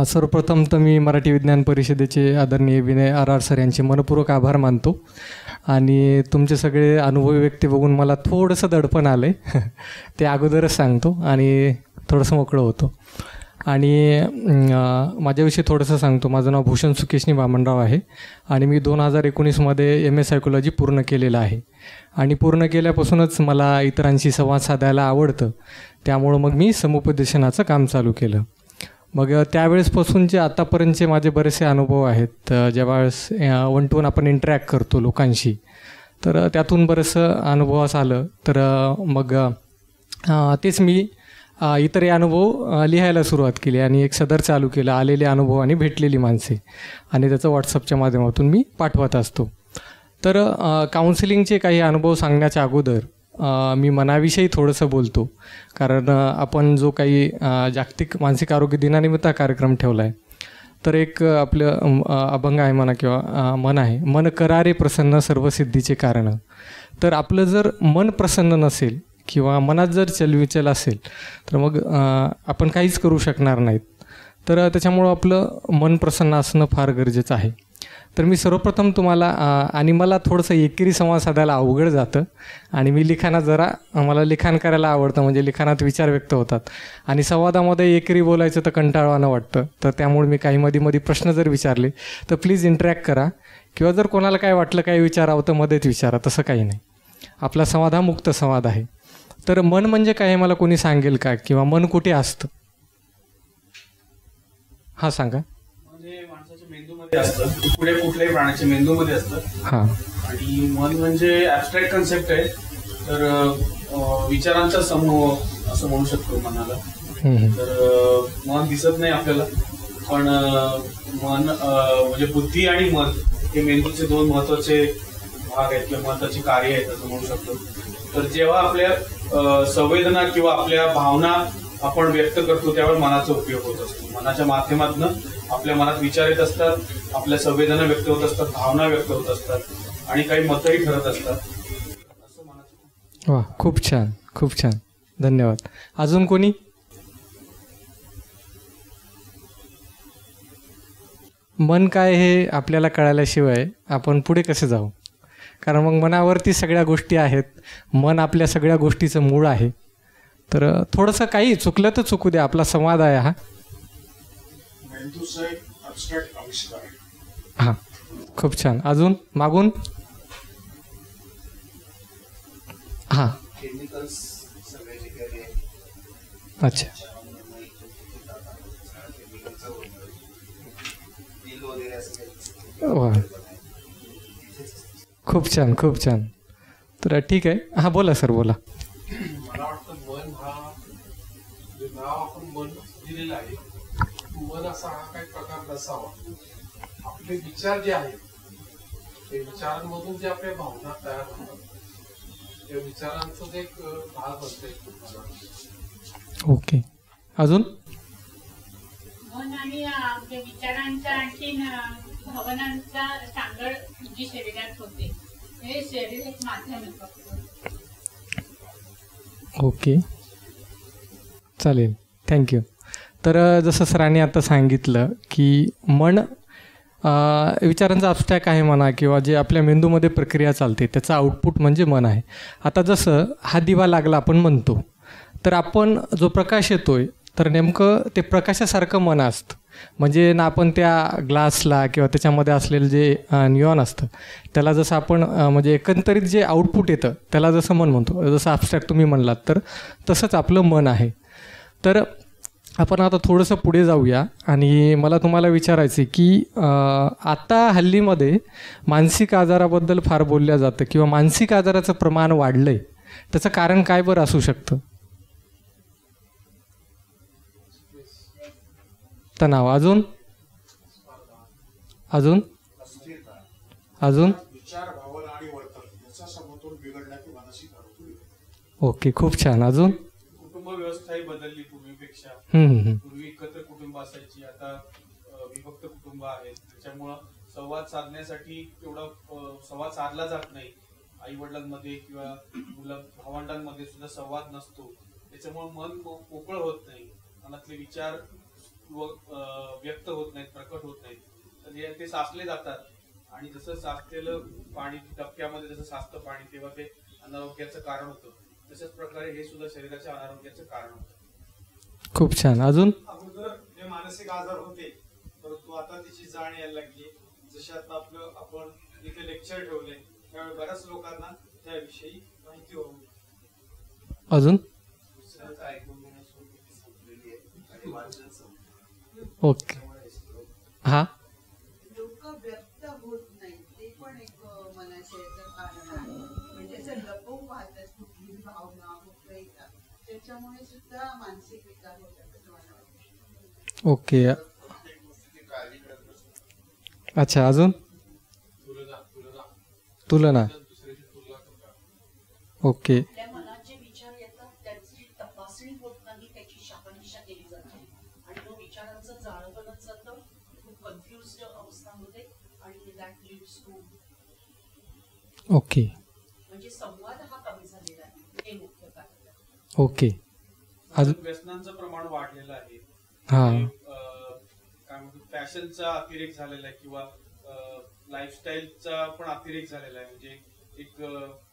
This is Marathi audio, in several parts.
सर्वप्रथम तर मी मराठी विज्ञान परिषदेचे आदरणीय विनय आर सर यांचे मनपूर्वक आभार मानतो आणि तुमचे सगळे अनुभवी व्यक्ती बघून मला थोडंसं दडपण आलं आहे ते अगोदरच सांगतो आणि थोडंसं मोकळं होतो. आणि माझ्याविषयी थोडंसं सांगतो. माझं नाव भूषण सुकेशनी वामनराव आहे आणि मी 2019मध्ये MA सायकोलॉजी पूर्ण केलेलं आहे आणि पूर्ण केल्यापासूनच मला इतरांशी संवाद साधायला आवडतं. त्यामुळं मग मी समुपदेशनाचं काम चालू केलं. मग त्यावेळेसपासूनचे आतापर्यंतचे माझे बरेचसे अनुभव आहेत. ज्यावेळेस वन टू वन आपण इंटरॅक्ट करतो लोकांशी, तर त्यातून बरंचसं अनुभवास आलं. तर मग तेच मी इतर अनुभव लिहायला सुरुवात केली आणि एक सदर चालू केलं, आलेले अनुभव आणि भेटलेली माणसे, आणि त्याचं व्हॉट्सअपच्या माध्यमातून मी पाठवत असतो. तर काउन्सिलिंगचे काही अनुभव सांगण्याच्या अगोदर मी मनाविषयी थोडंसं बोलतो. कारण आपण जो काही जागतिक मानसिक आरोग्य दिनानिमित्त कार्यक्रम ठेवला आहे, तर एक आपलं अभंग आहे म्हणा किंवा मन आहे, मन करारे प्रसन्न सर्वसिद्धीचे कारण. तर आपलं जर मन प्रसन्न नसेल किंवा मनात जर चलविचल असेल तर मग आपण काहीच करू शकणार नाहीत. तर त्याच्यामुळं आपलं मन प्रसन्न असणं फार गरजेचं आहे. तर मी सर्वप्रथम तुम्हाला आणि मला थोडंसं एकेरी संवाद साधायला अवघड जातं आणि मी मला लिखाण करायला आवडतं, म्हणजे लिखाणात विचार व्यक्त होतात आणि संवादामध्ये एकेरी बोलायचं तर कंटाळवाणं वाटतं. तर त्यामुळे मी काही मध्ये प्रश्न जर विचारले तर प्लीज इंटरॅक्ट करा, किंवा जर कोणाला काय वाटलं काही विचारावं तर मध्येच विचारा, तसं काही नाही. आपला संवाद हा मुक्त संवाद आहे. तर मन म्हणजे काय हे मला कोणी सांगेल का, किंवा मन कुठे असतं? हां सांगा. म्हणजे माणसाच्या मेंदूमध्ये असतं, पुढे कुठल्याही प्राण्याच्या मेंदूमध्ये असतं. हां. आणि मन म्हणजे ॲबस्ट्रॅक्ट कन्सेप्ट आहे. तर विचारांचा समूह असं म्हणू शकतो मनाला. तर मन दिसत नाही आपल्याला, पण मन म्हणजे बुद्धी आणि मन हे मेंदूचे दोन महत्वाचे भाग आहेत किंवा महत्वाची कार्य आहेत असं म्हणू शकतो. तर जेव्हा आपल्या संवेदना किंवा आपल्या भावना आपण व्यक्त करतो त्यावेळेस मनाचा उपयोग होत असतो. मनाच्या माध्यमातून आपल्या मनात विचार येत असतात, आपल्या संवेदना व्यक्त होत असतात, भावना व्यक्त होत असतात आणि काही मतही ठरत असतात असं मनाचं. वा, खूप छान, खूप छान, धन्यवाद. अजून कोणी? मन काय हे आपल्याला कळाल्याशिवाय आपण पुढे कसे जाऊ? कारण मग मनावरती सगळ्या गोष्टी आहेत. मन आपल्या सगळ्या गोष्टीचं मूळ आहे. तर थोडंसं काही चुकलं तर चुकू द्या, आपला संवाद आहे हा. हां, खूप छान. अजून मागून? हां, अच्छा, वा, खूप छान, खूप छान. तर ठीक आहे. हां बोला सर, बोला. मला वाटतं मन हा जे नाव आपण मन दिलेलं आहे, मन असा हा काही प्रकार नसावा. आपले विचार जे आहेत ते विचारांमधून जे आपल्या भावना तयार होतात त्या विचारांचाच एक भाग बनतो. ओके. अजून? मन आणि विचारांचा आणखी भावनांचा सांगड जी शरीरात होते, हे शरीर एक माध्यम आहे. ओके, चालेल, थँक्यू. तर जसं सरांनी आता सांगितलं की मन विचारांचा अबस्ट्रॅक्ट आहे म्हणा, किंवा जे आपल्या मेंदूमध्ये प्रक्रिया चालते त्याचा आउटपुट म्हणजे मन आहे. आता जसं हा दिवा लागला आपण म्हणतो, तर आपण जो प्रकाश येतोय तर नेमकं ते प्रकाशासारखं मन असतं. म्हणजे ना आपण त्या ग्लासला किंवा त्याच्यामध्ये असलेलं जे निऑन असतं त्याला जसं आपण म्हणजे एकंदरीत जे आउटपुट येतं त्याला जसं मन म्हणतो, जसं ॲबस्ट्रॅक्ट तुम्ही म्हणलात, तर तसंच आपलं मन आहे. तर आपण आता थोडंसं पुढे जाऊया आणि मला तुम्हाला विचारायचं आहे की आता हल्लीमध्ये मानसिक आजाराबद्दल फार बोललं जातं किंवा मानसिक आजाराचं प्रमाण वाढलं आहे. त्याचं कारण काय बरं असू शकतं? तणाव. अजून? अजून? अजून? ओके, खूप छान. अजून? कुटुंब व्यवस्थाही बदलली पूर्वीपेक्षा. पूर्वी एकत्र कुटुंब असायची, आता विभक्त कुटुंब आहेत. त्याच्यामुळं संवाद साधण्यासाठी तेवढा संवाद साधला जात नाही. आई वडिलांमध्ये किंवा मुलं भावंडांमध्ये सुद्धा संवाद नसतो. त्याच्यामुळे मन मोकळं होत नाही. मनातले विचार व्यक्त होत नाहीत, प्रकट होत नाहीत, तर ते साचले जातात आणि जसं साचलेलं पाणी डबक्यामध्ये जसं साचतं पाणी तेव्हा ते अनारोग्याचं कारण होतं, तशाच प्रकारे हे सुद्धा शरीराच्या अनारोग्याचं कारण होतं. खूप छान. अजून अगोदर जे मानसिक आजार होते परंतु आता त्याची जाण यायला लागली. जसे आता आपण इथे लेक्चर ठेवले त्यावेळी बऱ्याच लोकांना त्याविषयी माहिती होईल. अजून ओके. हा लोक व्यक्त होत नाही ते पण एक मनाचे कारण आहे. म्हणजे असं लपवून पाहतात कुठली भावना कुठलं त्याच्यामुळे सुद्धा मानसिक विकार होतात असं मला वाटतं. ओके. अच्छा. अजून तुलना. ओके. आपल्या मनात जे विचार येतात त्यांची तपासणी होत नाही, त्याची शहानिशा केली जाते आणि तो विचारांचं जाळं बनत जातं, खूप कन्फ्युज्ड अवस्था होते आणि दॅट लीड्स टू. ओके. म्हणजे संवाद हा कमी झालेला आहे, हे मुख्य कारण आहे. ओके. अजून व्यसनांचं प्रमाण वाढलेलं आहे. हा काय म्हणतो फॅशनचा अतिरेक झालेला आहे किंवा लाईफस्टाईलचा पण अतिरेक झालेला आहे. म्हणजे एक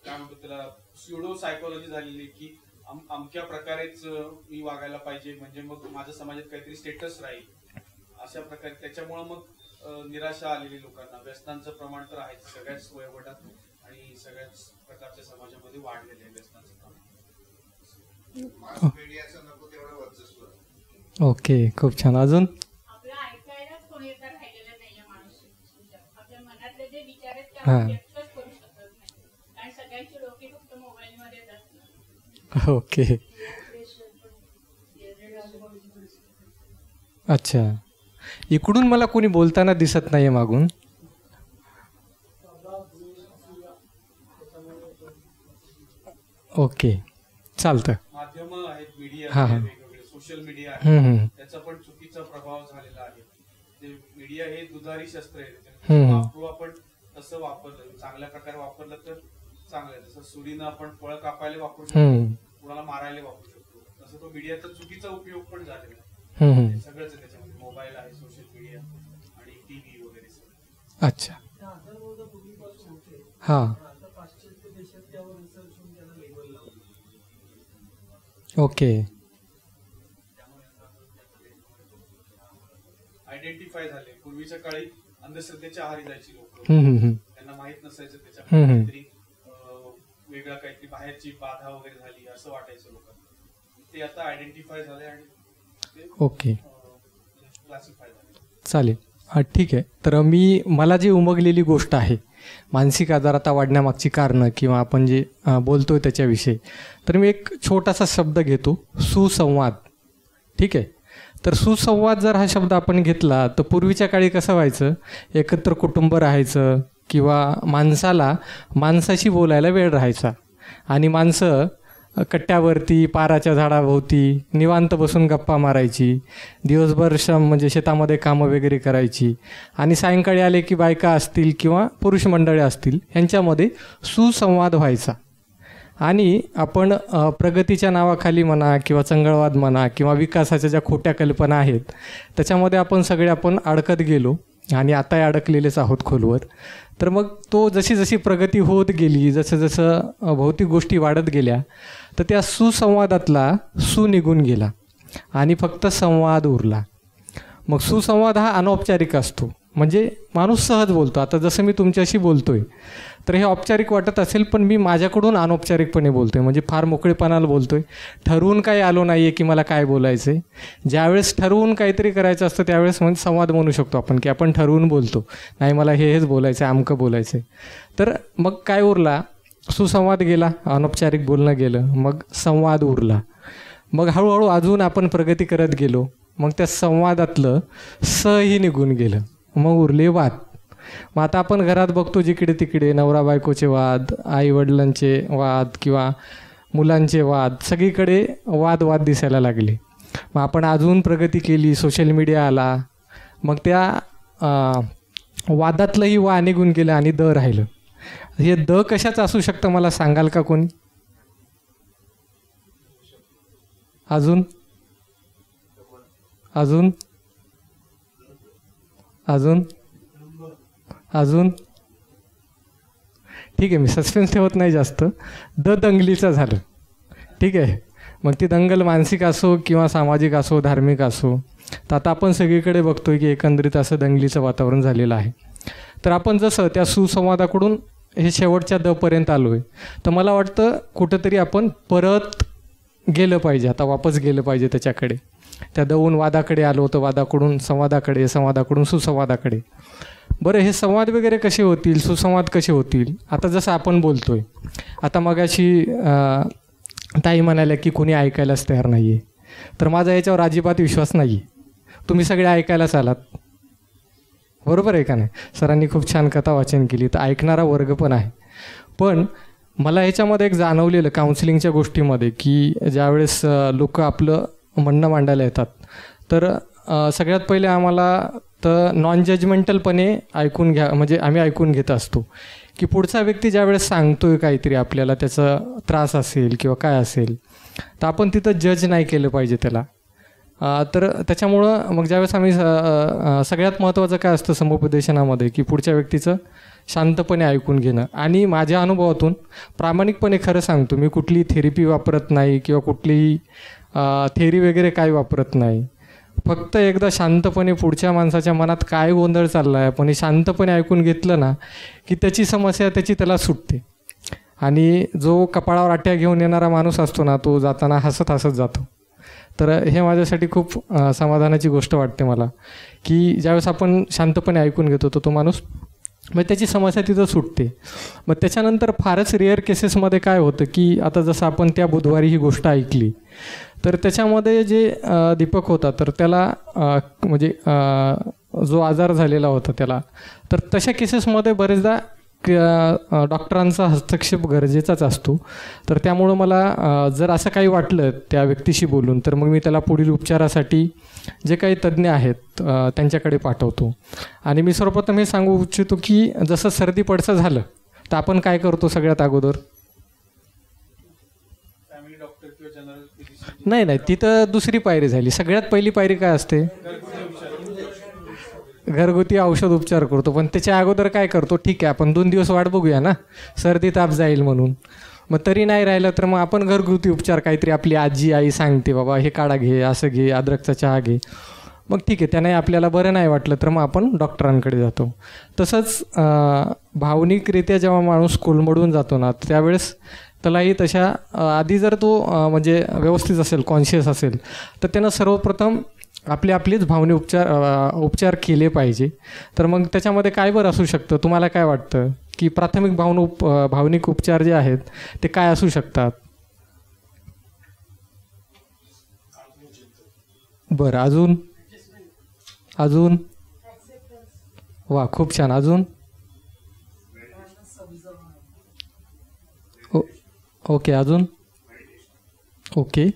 काय म्हणतो त्याला स्युडो सायकोलॉजी झालेली की अमक्या प्रकारेच मी वागायला पाहिजे म्हणजे मग माझ्या समाजात काहीतरी स्टेटस राहील अशा प्रकारे. त्याच्यामुळे मग निराशा आलेली लोकांना. व्यसनांचं प्रमाण तर आहे सगळ्याच वयोगटात आणि सगळ्याच प्रकारच्या समाजामध्ये वाढलेलं आहे व्यसनांचं प्रमाण. ओके. खूप छान. अजून आपलं ऐकायलाच कोणी आता राहिलेलं नाहीये माणूस. आपल्या मनातले जे विचार आहेत ते हा. आपण व्यक्तच करू शकत नाही कारण सगळ्यांची डोकी फक्त मोबाईल मध्येच असतात. ओके. अच्छा. इकडून मला कोणी बोलताना दिसत नाहीये मागून. ओके. चालतं. माध्यम आहेत, मीडिया हा, हा. वेगवेगळे सोशल मीडिया आहे, हम्म. त्याचा पण चुकीचा प्रभाव झालेला आहे. ते मीडिया हे दुधारी शस्त्र आहे. हम्म. वापरू आपण तसं वापरलं चांगल्या प्रकारे वापरलं तर चांगलं आहे. जसं सुरीनं आपण फळ कापायला वापरू शकतो, कुणाला मारायला वापरू शकतो, तसं तो मीडियाचा चुकीचा उपयोग पण झालेला आहे. हे सगळंच आहे त्याच्यामध्ये. मोबाईल आहे, सोशल मीडिया आणि टीव्ही वगैरे सगळं. अच्छा. हा. ओके. आयडेंटिफाय झाले. पूर्वीच्या काळी अंधश्रद्धेच्या आहारी जायची लोक, हम्म. त्यांना माहित नसायचं त्याच्यामध्ये हम्म. काहीतरी वेगळा काहीतरी बाहेरची बाधा वगैरे झाली असं वाटायचं लोकांना. ते आता आयडेंटिफाय झाले आणि ते ओके. क्लासिफाय झाले. चालेल. ठीक आहे. तर मला जी उमगलेली गोष्ट आहे मानसिक आजार आता वाढण्यामागची कारणं किंवा आपण जे बोलतोय त्याच्याविषयी, तर मी एक छोटासा शब्द घेतो, सुसंवाद. ठीक आहे. तर सुसंवाद जर हा शब्द आपण घेतला तर पूर्वीच्या काळी कसं व्हायचं, एकत्र कुटुंब राहायचं किंवा माणसाला माणसाशी बोलायला वेळ राहायचा आणि माणसं कट्ट्यावरती पाराच्या झाडाभोवती निवांत बसून गप्पा मारायची, दिवसभर म्हणजे शेतामध्ये कामं वगैरे करायची आणि सायंकाळी आले की बायका असतील किंवा पुरुष मंडळी असतील यांच्यामध्ये सुसंवाद व्हायचा. आणि आपण प्रगतीच्या नावाखाली म्हणा किंवा चंगळवाद म्हणा किंवा विकासाच्या ज्या खोट्या कल्पना आहेत त्याच्यामध्ये आपण अडकत गेलो आणि आता अडकलेलेच आहोत खोलवर. तर मग तो जशी जशी प्रगती होत गेली, जसं जसं भौतिक गोष्टी वाढत गेल्या, तर त्या सुसंवादातला निघून गेला आणि फक्त संवाद उरला. मग सुसंवाद हा अनौपचारिक असतो, म्हणजे माणूस सहज बोलतो. आता जसं मी तुमच्याशी बोलतोय तर हे औपचारिक वाटत असेल, पण मी माझ्याकडून अनौपचारिकपणे बोलतोय, म्हणजे फार मोकळेपणाला बोलतोय. ठरवून काही आलो नाही आहे की मला काय बोलायचं आहे. ज्यावेळेस ठरवून काहीतरी करायचं असतं त्यावेळेस म्हणजे संवाद म्हणू शकतो आपण की आपण ठरवून बोलतो, नाही मला हेच बोलायचं आहे, अमकं बोलायचं आहे. तर मग काय उरला, सुसंवाद गेला, अनौपचारिक बोलणं गेलं, मग संवाद उरला. मग हळूहळू अजून आपण प्रगती करत गेलो, मग त्या संवादातलं ही निघून गेलं, मग उरले वाद. मग आता आपण घरात बघतो जिकडे तिकडे नवरा बायकोचे वाद, आईवडिलांचे वाद किंवा मुलांचे वाद, सगळीकडे वाद दिसायला लागले. मग आपण अजून प्रगती केली, सोशल मीडिया आला, मग त्या वादातलंही निघून गेलं आणि राहिलं. हे कशाचं असू शकतं मला सांगाल का कोणी? अजून अजून अजून ठीक आहे, मी सस्पेन्स ठेवत नाही जास्त. दंगलीचं झालं, ठीक आहे. मग ती दंगल मानसिक असो किंवा सामाजिक असो, धार्मिक असो, तर आता आपण सगळीकडे बघतोय की एकंदरीत असं दंगलीचं वातावरण झालेलं आहे. तर आपण जसं त्या सुसंवादाकडून हे शेवटच्या दपर्यंत आलो आहे, तर मला वाटतं कुठंतरी आपण परत गेलं पाहिजे, आता वापस गेलं पाहिजे त्याच्याकडे. त्या दवून वादाकडे आलो होतं, वादाकडून संवादाकडे, संवादाकडून सुसंवादाकडे. बरं, हे संवाद वगैरे कसे होतील, सुसंवाद कसे होतील? आता जसं आपण बोलतोय, आता मगाशी ताई म्हणाल्या की कोणी ऐकायलाच तयार नाही आहे. तर माझा याच्यावर अजिबात विश्वास नाही आहे. तुम्ही सगळे ऐकायलाच आलात, बरोबर आहे का नाही? सरांनी खूप छान कथा वाचन केली, तर ऐकणारा वर्ग पण आहे. पण मला ह्याच्यामध्ये एक जाणवलेलं काउन्सिलिंगच्या गोष्टीमध्ये की ज्यावेळेस लोक आपलं म्हणणं मांडायला येतात, तर सगळ्यात पहिले आम्हाला तर नॉन जजमेंटलपणे ऐकून घ्या, म्हणजे आम्ही ऐकून घेत असतो की पुढचा व्यक्ती ज्यावेळेस सांगतोय काहीतरी आपल्याला, त्याचा त्रास असेल किंवा काय असेल, तर आपण तिथं जज नाही केलं पाहिजे त्याला. तर त्याच्यामुळं मग ज्यावेळेस आम्ही सगळ्यात महत्त्वाचं काय असतं समुपदेशनामध्ये की पुढच्या व्यक्तीचं शांतपणे ऐकून घेणं. आणि माझ्या अनुभवातून प्रामाणिकपणे खरं सांगतो, मी कुठली थेरपी वापरत नाही किंवा कुठलीही थेरी वगैरे काय वापरत नाही. फक्त एकदा शांतपणे पुढच्या माणसाच्या मनात काय गोंधळ चालला आहे आपण हे शांतपणे ऐकून घेतलं ना की त्याची समस्या त्याला सुटते. आणि जो कपाळावर आट्या घेऊन येणारा माणूस असतो ना, तो जाताना हसत हसत जातो. तर हे माझ्यासाठी खूप समाधानाची गोष्ट वाटते मला की ज्यावेळेस आपण शांतपणे ऐकून घेतो तो माणूस, मग त्याची समस्या तिथं सुटते. मग त्याच्यानंतर फारच रेअर केसेसमध्ये काय होतं की आता जसं आपण त्या बुधवारी ही गोष्ट ऐकली, तर त्याच्यामध्ये जे दीपक होता, तर त्याला म्हणजे जो आजार झालेला होता त्याला, तर तशा केसेसमध्ये बरेचदा डॉक्टरांचा हस्तक्षेप गरजेचाच असतो. तर त्यामुळं मला जर असं काही वाटलं त्या व्यक्तीशी बोलून, तर मग मी त्याला पुढील उपचारासाठी जे काही तज्ज्ञ आहेत त्यांच्याकडे पाठवतो. आणि मी सर्वप्रथम हे सांगू इच्छितो की जसं सर्दी पडसं झालं तर आपण काय करतो सगळ्यात अगोदर? नाही, तिथं दुसरी पायरी झाली. सगळ्यात पहिली पायरी काय असते? घरगुती औषध उपचार करतो. पण त्याच्या अगोदर काय करतो? ठीक आहे, आपण 2 दिवस वाट बघूया ना, सर्दी ताप जाईल म्हणून. मग तरी नाही राहिलं तर मग आपण घरगुती उपचार काहीतरी आपली आजी आई सांगते, बाबा हे काढा घे, असं घे, अद्रकचा चहा घे. मग ठीक आहे, त्याने आपल्याला बरं नाही वाटलं तर मग आपण डॉक्टरांकडे जातो. तसंच भावनिकरित्या जेव्हा माणूस कोलमडून जातो ना, त्यावेळेस त्यालाही तशा आधी जर तो म्हणजे व्यवस्थित असेल, कॉन्शियस असेल, तर त्यानं सर्वप्रथम आपलीच उपचार केले पाहिजे. तर मग त्याच्यामध्ये काय बरं असू शकतं? तुम्हाला काय वाटतं की प्राथमिक भावनिक उपचार जे आहेत ते काय असू शकतात? बरं, अजून वा, खूप छान. अजून? ओके, अजून? ओके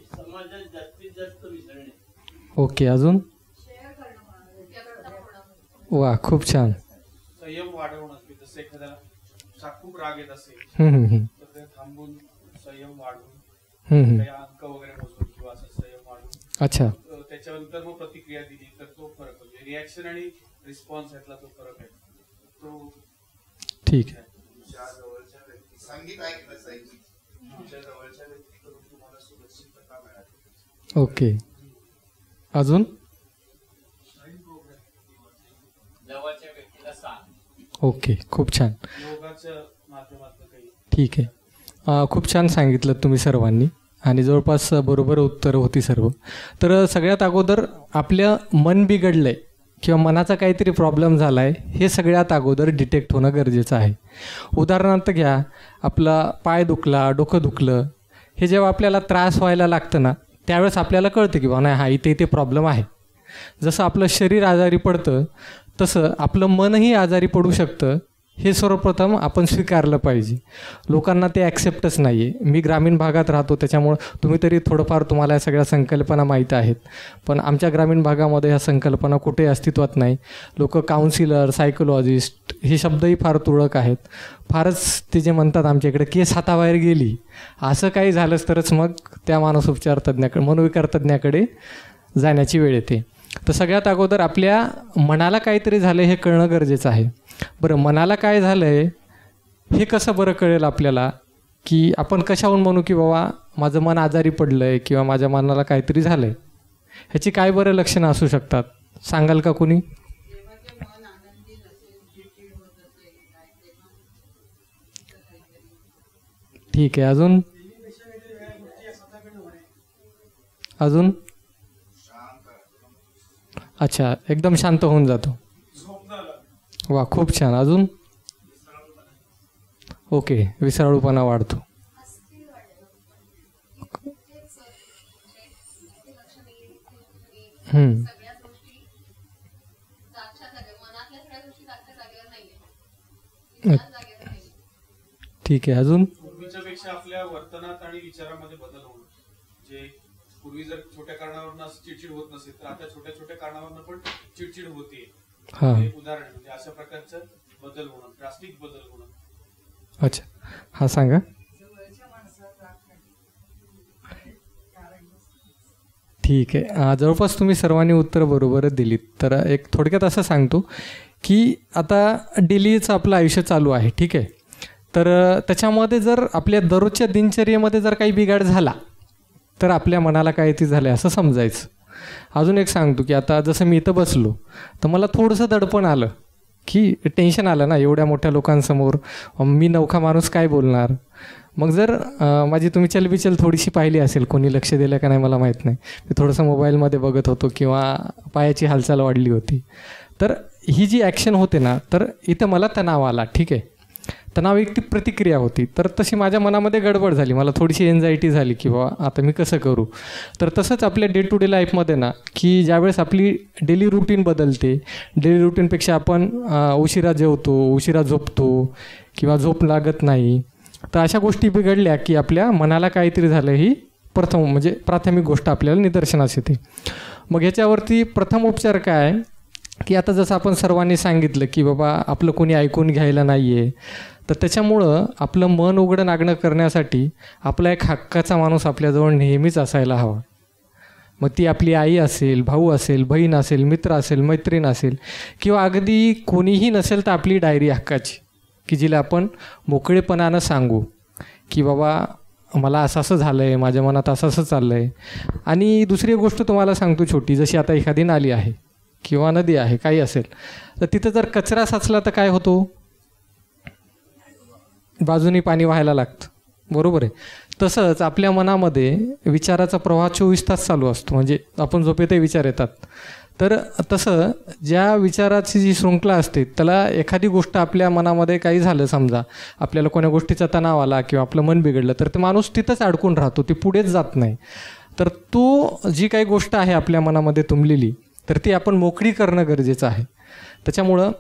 ओके, अजून? वा, खूप छान. संयम वाढवणं, जसं एखाद्याला खूप राग येत असेल तर ते थांबून संयम वाढवून अंक वगैरे मोजून किंवा असं संयम वाढवून, अच्छा, त्याच्यानंतर मग प्रतिक्रिया दिली तर तो फरक होतो. रिॲक्शन आणि रिस्पॉन्स यातला तो फरक आहे तो. ठीक आहे. ओके, अजून? ओके, खूप छान. ठीक आहे, खूप छान सांगितलं तुम्ही सर्वांनी आणि जवळपास बरोबर उत्तरं होती सर्व. तर सगळ्यात अगोदर आपलं मन बिघडलं आहे किंवा मनाचा काहीतरी प्रॉब्लेम झाला आहे हे सगळ्यात अगोदर डिटेक्ट होणं गरजेचं आहे. उदाहरणार्थ घ्या, आपला पाय दुखला, डोकं दुखलं, हे जेव्हा आपल्याला त्रास व्हायला लागतं ना, त्यावेळेस आपल्याला कळतं की बा नाही, हा इथे प्रॉब्लेम आहे. जसं आपलं शरीर आजारी पडतं तसं आपलं मनही आजारी पडू शकतं. हे सर्वप्रथम आपण स्वीकारलं पाहिजे. लोकांना ते ॲक्सेप्टच नाही आहे. मी ग्रामीण भागात राहतो, त्याच्यामुळं तुम्ही तरी थोडंफार तुम्हाला या सगळ्या संकल्पना माहीत आहेत, पण आमच्या ग्रामीण भागामध्ये ह्या संकल्पना कुठे अस्तित्वात नाही. लोक काउन्सिलर, सायकोलॉजिस्ट हे शब्दही फार तुरळक आहेत. फारच ते जे म्हणतात आमच्या इकडे केस हाताबाहेर गेली, असं काही झालंच तरच मग त्या मानसोपचार तज्ज्ञाकडे, मनोविकार तज्ज्ञाकडे जाण्याची वेळ येते. तर सगळ्यात अगोदर आपल्या मनाला काहीतरी झालं हे कळणं गरजेचं आहे. बरं, मनाला काय झालं आहे हे कसं बरं कळेल आपल्याला, की आपण कशाहून म्हणू की बाबा माझं मन आजारी पडलं आहे किंवा माझ्या मनाला काहीतरी झालं आहे, ह्याची काय बरं लक्षणं असू शकतात, सांगाल का कोणी? जेव्हा ते मन आनंदी नसेल, चिडचिड होत असेल काय तेव्हा काहीतरी. ठीक आहे, अजून अजून अच्छा, एकदम शांत होऊन जातो. वा, खूप छान. अजून ओके, विसराळूपणा वाढतो. ठीक आहे, अजून पूर्वीच्या पेक्षा आपल्या वर्तनात आणि विचारामध्ये बदल होणं. जे पूर्वी जर छोट्या कारणावरून चिडचिड होत नसेल तर आता छोट्या छोट्या कारणावरून पण चिडचिड होते. उदाहरण म्हणजे अशा प्रकारचं बदल होणं, ड्रास्टिक बदल होणं. अच्छा, हा सांगा. ठीक आहे, जवळपास तुम्ही सर्वांनी उत्तर बरोबरच दिलीत. तर एक थोडक्यात असं सांगतो की आता डेलीचं आपलं आयुष्य चालू आहे, ठीक आहे. तर त्याच्यामध्ये जर आपल्या दररोजच्या दिनचर्येमध्ये जर काही बिघाड झाला तर आपल्या मनाला काय ते झालं असं समजायचं. अजून एक सांगतो की आता जसं मी इथं बसलो तर मला थोडंसं दडपण आलं, की टेन्शन आलं ना, एवढ्या मोठ्या लोकांसमोर मी नवखा माणूस काय बोलणार. मग जर माझी तुम्ही चलबिचल थोडीशी पाहिली असेल, कोणी लक्ष दिलं का नाही मला माहीत नाही, मी थोडंसं मोबाईलमध्ये बघत होतो किंवा पायाची हालचाल वाढली होती, तर ही जी ॲक्शन होते ना, तर इथं मला तणाव आला, ठीक आहे. तणाव एक ती प्रतिक्रिया होती, तर तशी माझ्या मनामध्ये गडबड झाली, मला थोडीशी एन्झायटी झाली की बाबा आता मी कसं करू. तर तसंच आपल्या डे टू डे लाईफमध्ये ना, की ज्यावेळेस आपली डेली रुटीन बदलते, डेली रुटीनपेक्षा आपण उशिरा जेवतो, उशिरा झोपतो किंवा झोप लागत नाही, तर अशा गोष्टी बिघडल्या की आपल्या मनाला काहीतरी झालं ही म्हणजे प्राथमिक गोष्ट आपल्याला निदर्शनास येते. मग ह्याच्यावरती प्रथम उपचार काय की आता जसं आपण सर्वांनी सांगितलं की बाबा आपलं कोणी ऐकून घ्यायला नाही आहे, तर त्याच्यामुळं आपलं मन उघडं नागणं करण्यासाठी आपला एक हक्काचा माणूस आपल्याजवळ नेहमीच असायला हवा. मग ती आपली आई असेल, भाऊ असेल, बहीण असेल, मित्र असेल, मैत्रीण असेल किंवा अगदी कोणीही नसेल तर आपली डायरी हक्काची, की जिला आपण मोकळेपणानं सांगू की बाबा मला असं झालं आहे, माझ्या मनात असं चाललं आहे. आणि दुसरी गोष्ट तुम्हाला सांगतो छोटी, जशी आता एखादी नाली आहे किंवा नदी आहे, काही असेल, तर तिथं जर कचरा साचला तर काय होतो, बाजूनी पाणी व्हायला लागतं, बरोबर आहे. तसंच आपल्या मनामध्ये विचाराचा प्रवाह 24 तास चालू असतो, म्हणजे आपण झोपेतही विचार येतात. तर तसं ज्या विचाराची जी शृंखला असते त्याला एखादी गोष्ट आपल्या मनामध्ये काही झालं, समजा आपल्याला कोण्या गोष्टीचा तणाव आला किंवा आपलं मन बिघडलं, तर ते माणूस तिथंच अडकून राहतो, ती पुढेच जात नाही. तर तो जी काही गोष्ट आहे आपल्या मनामध्ये तुंबलेली, तर ती आपण मोकळी करणं गरजेचं आहे. त्याच्यामुळं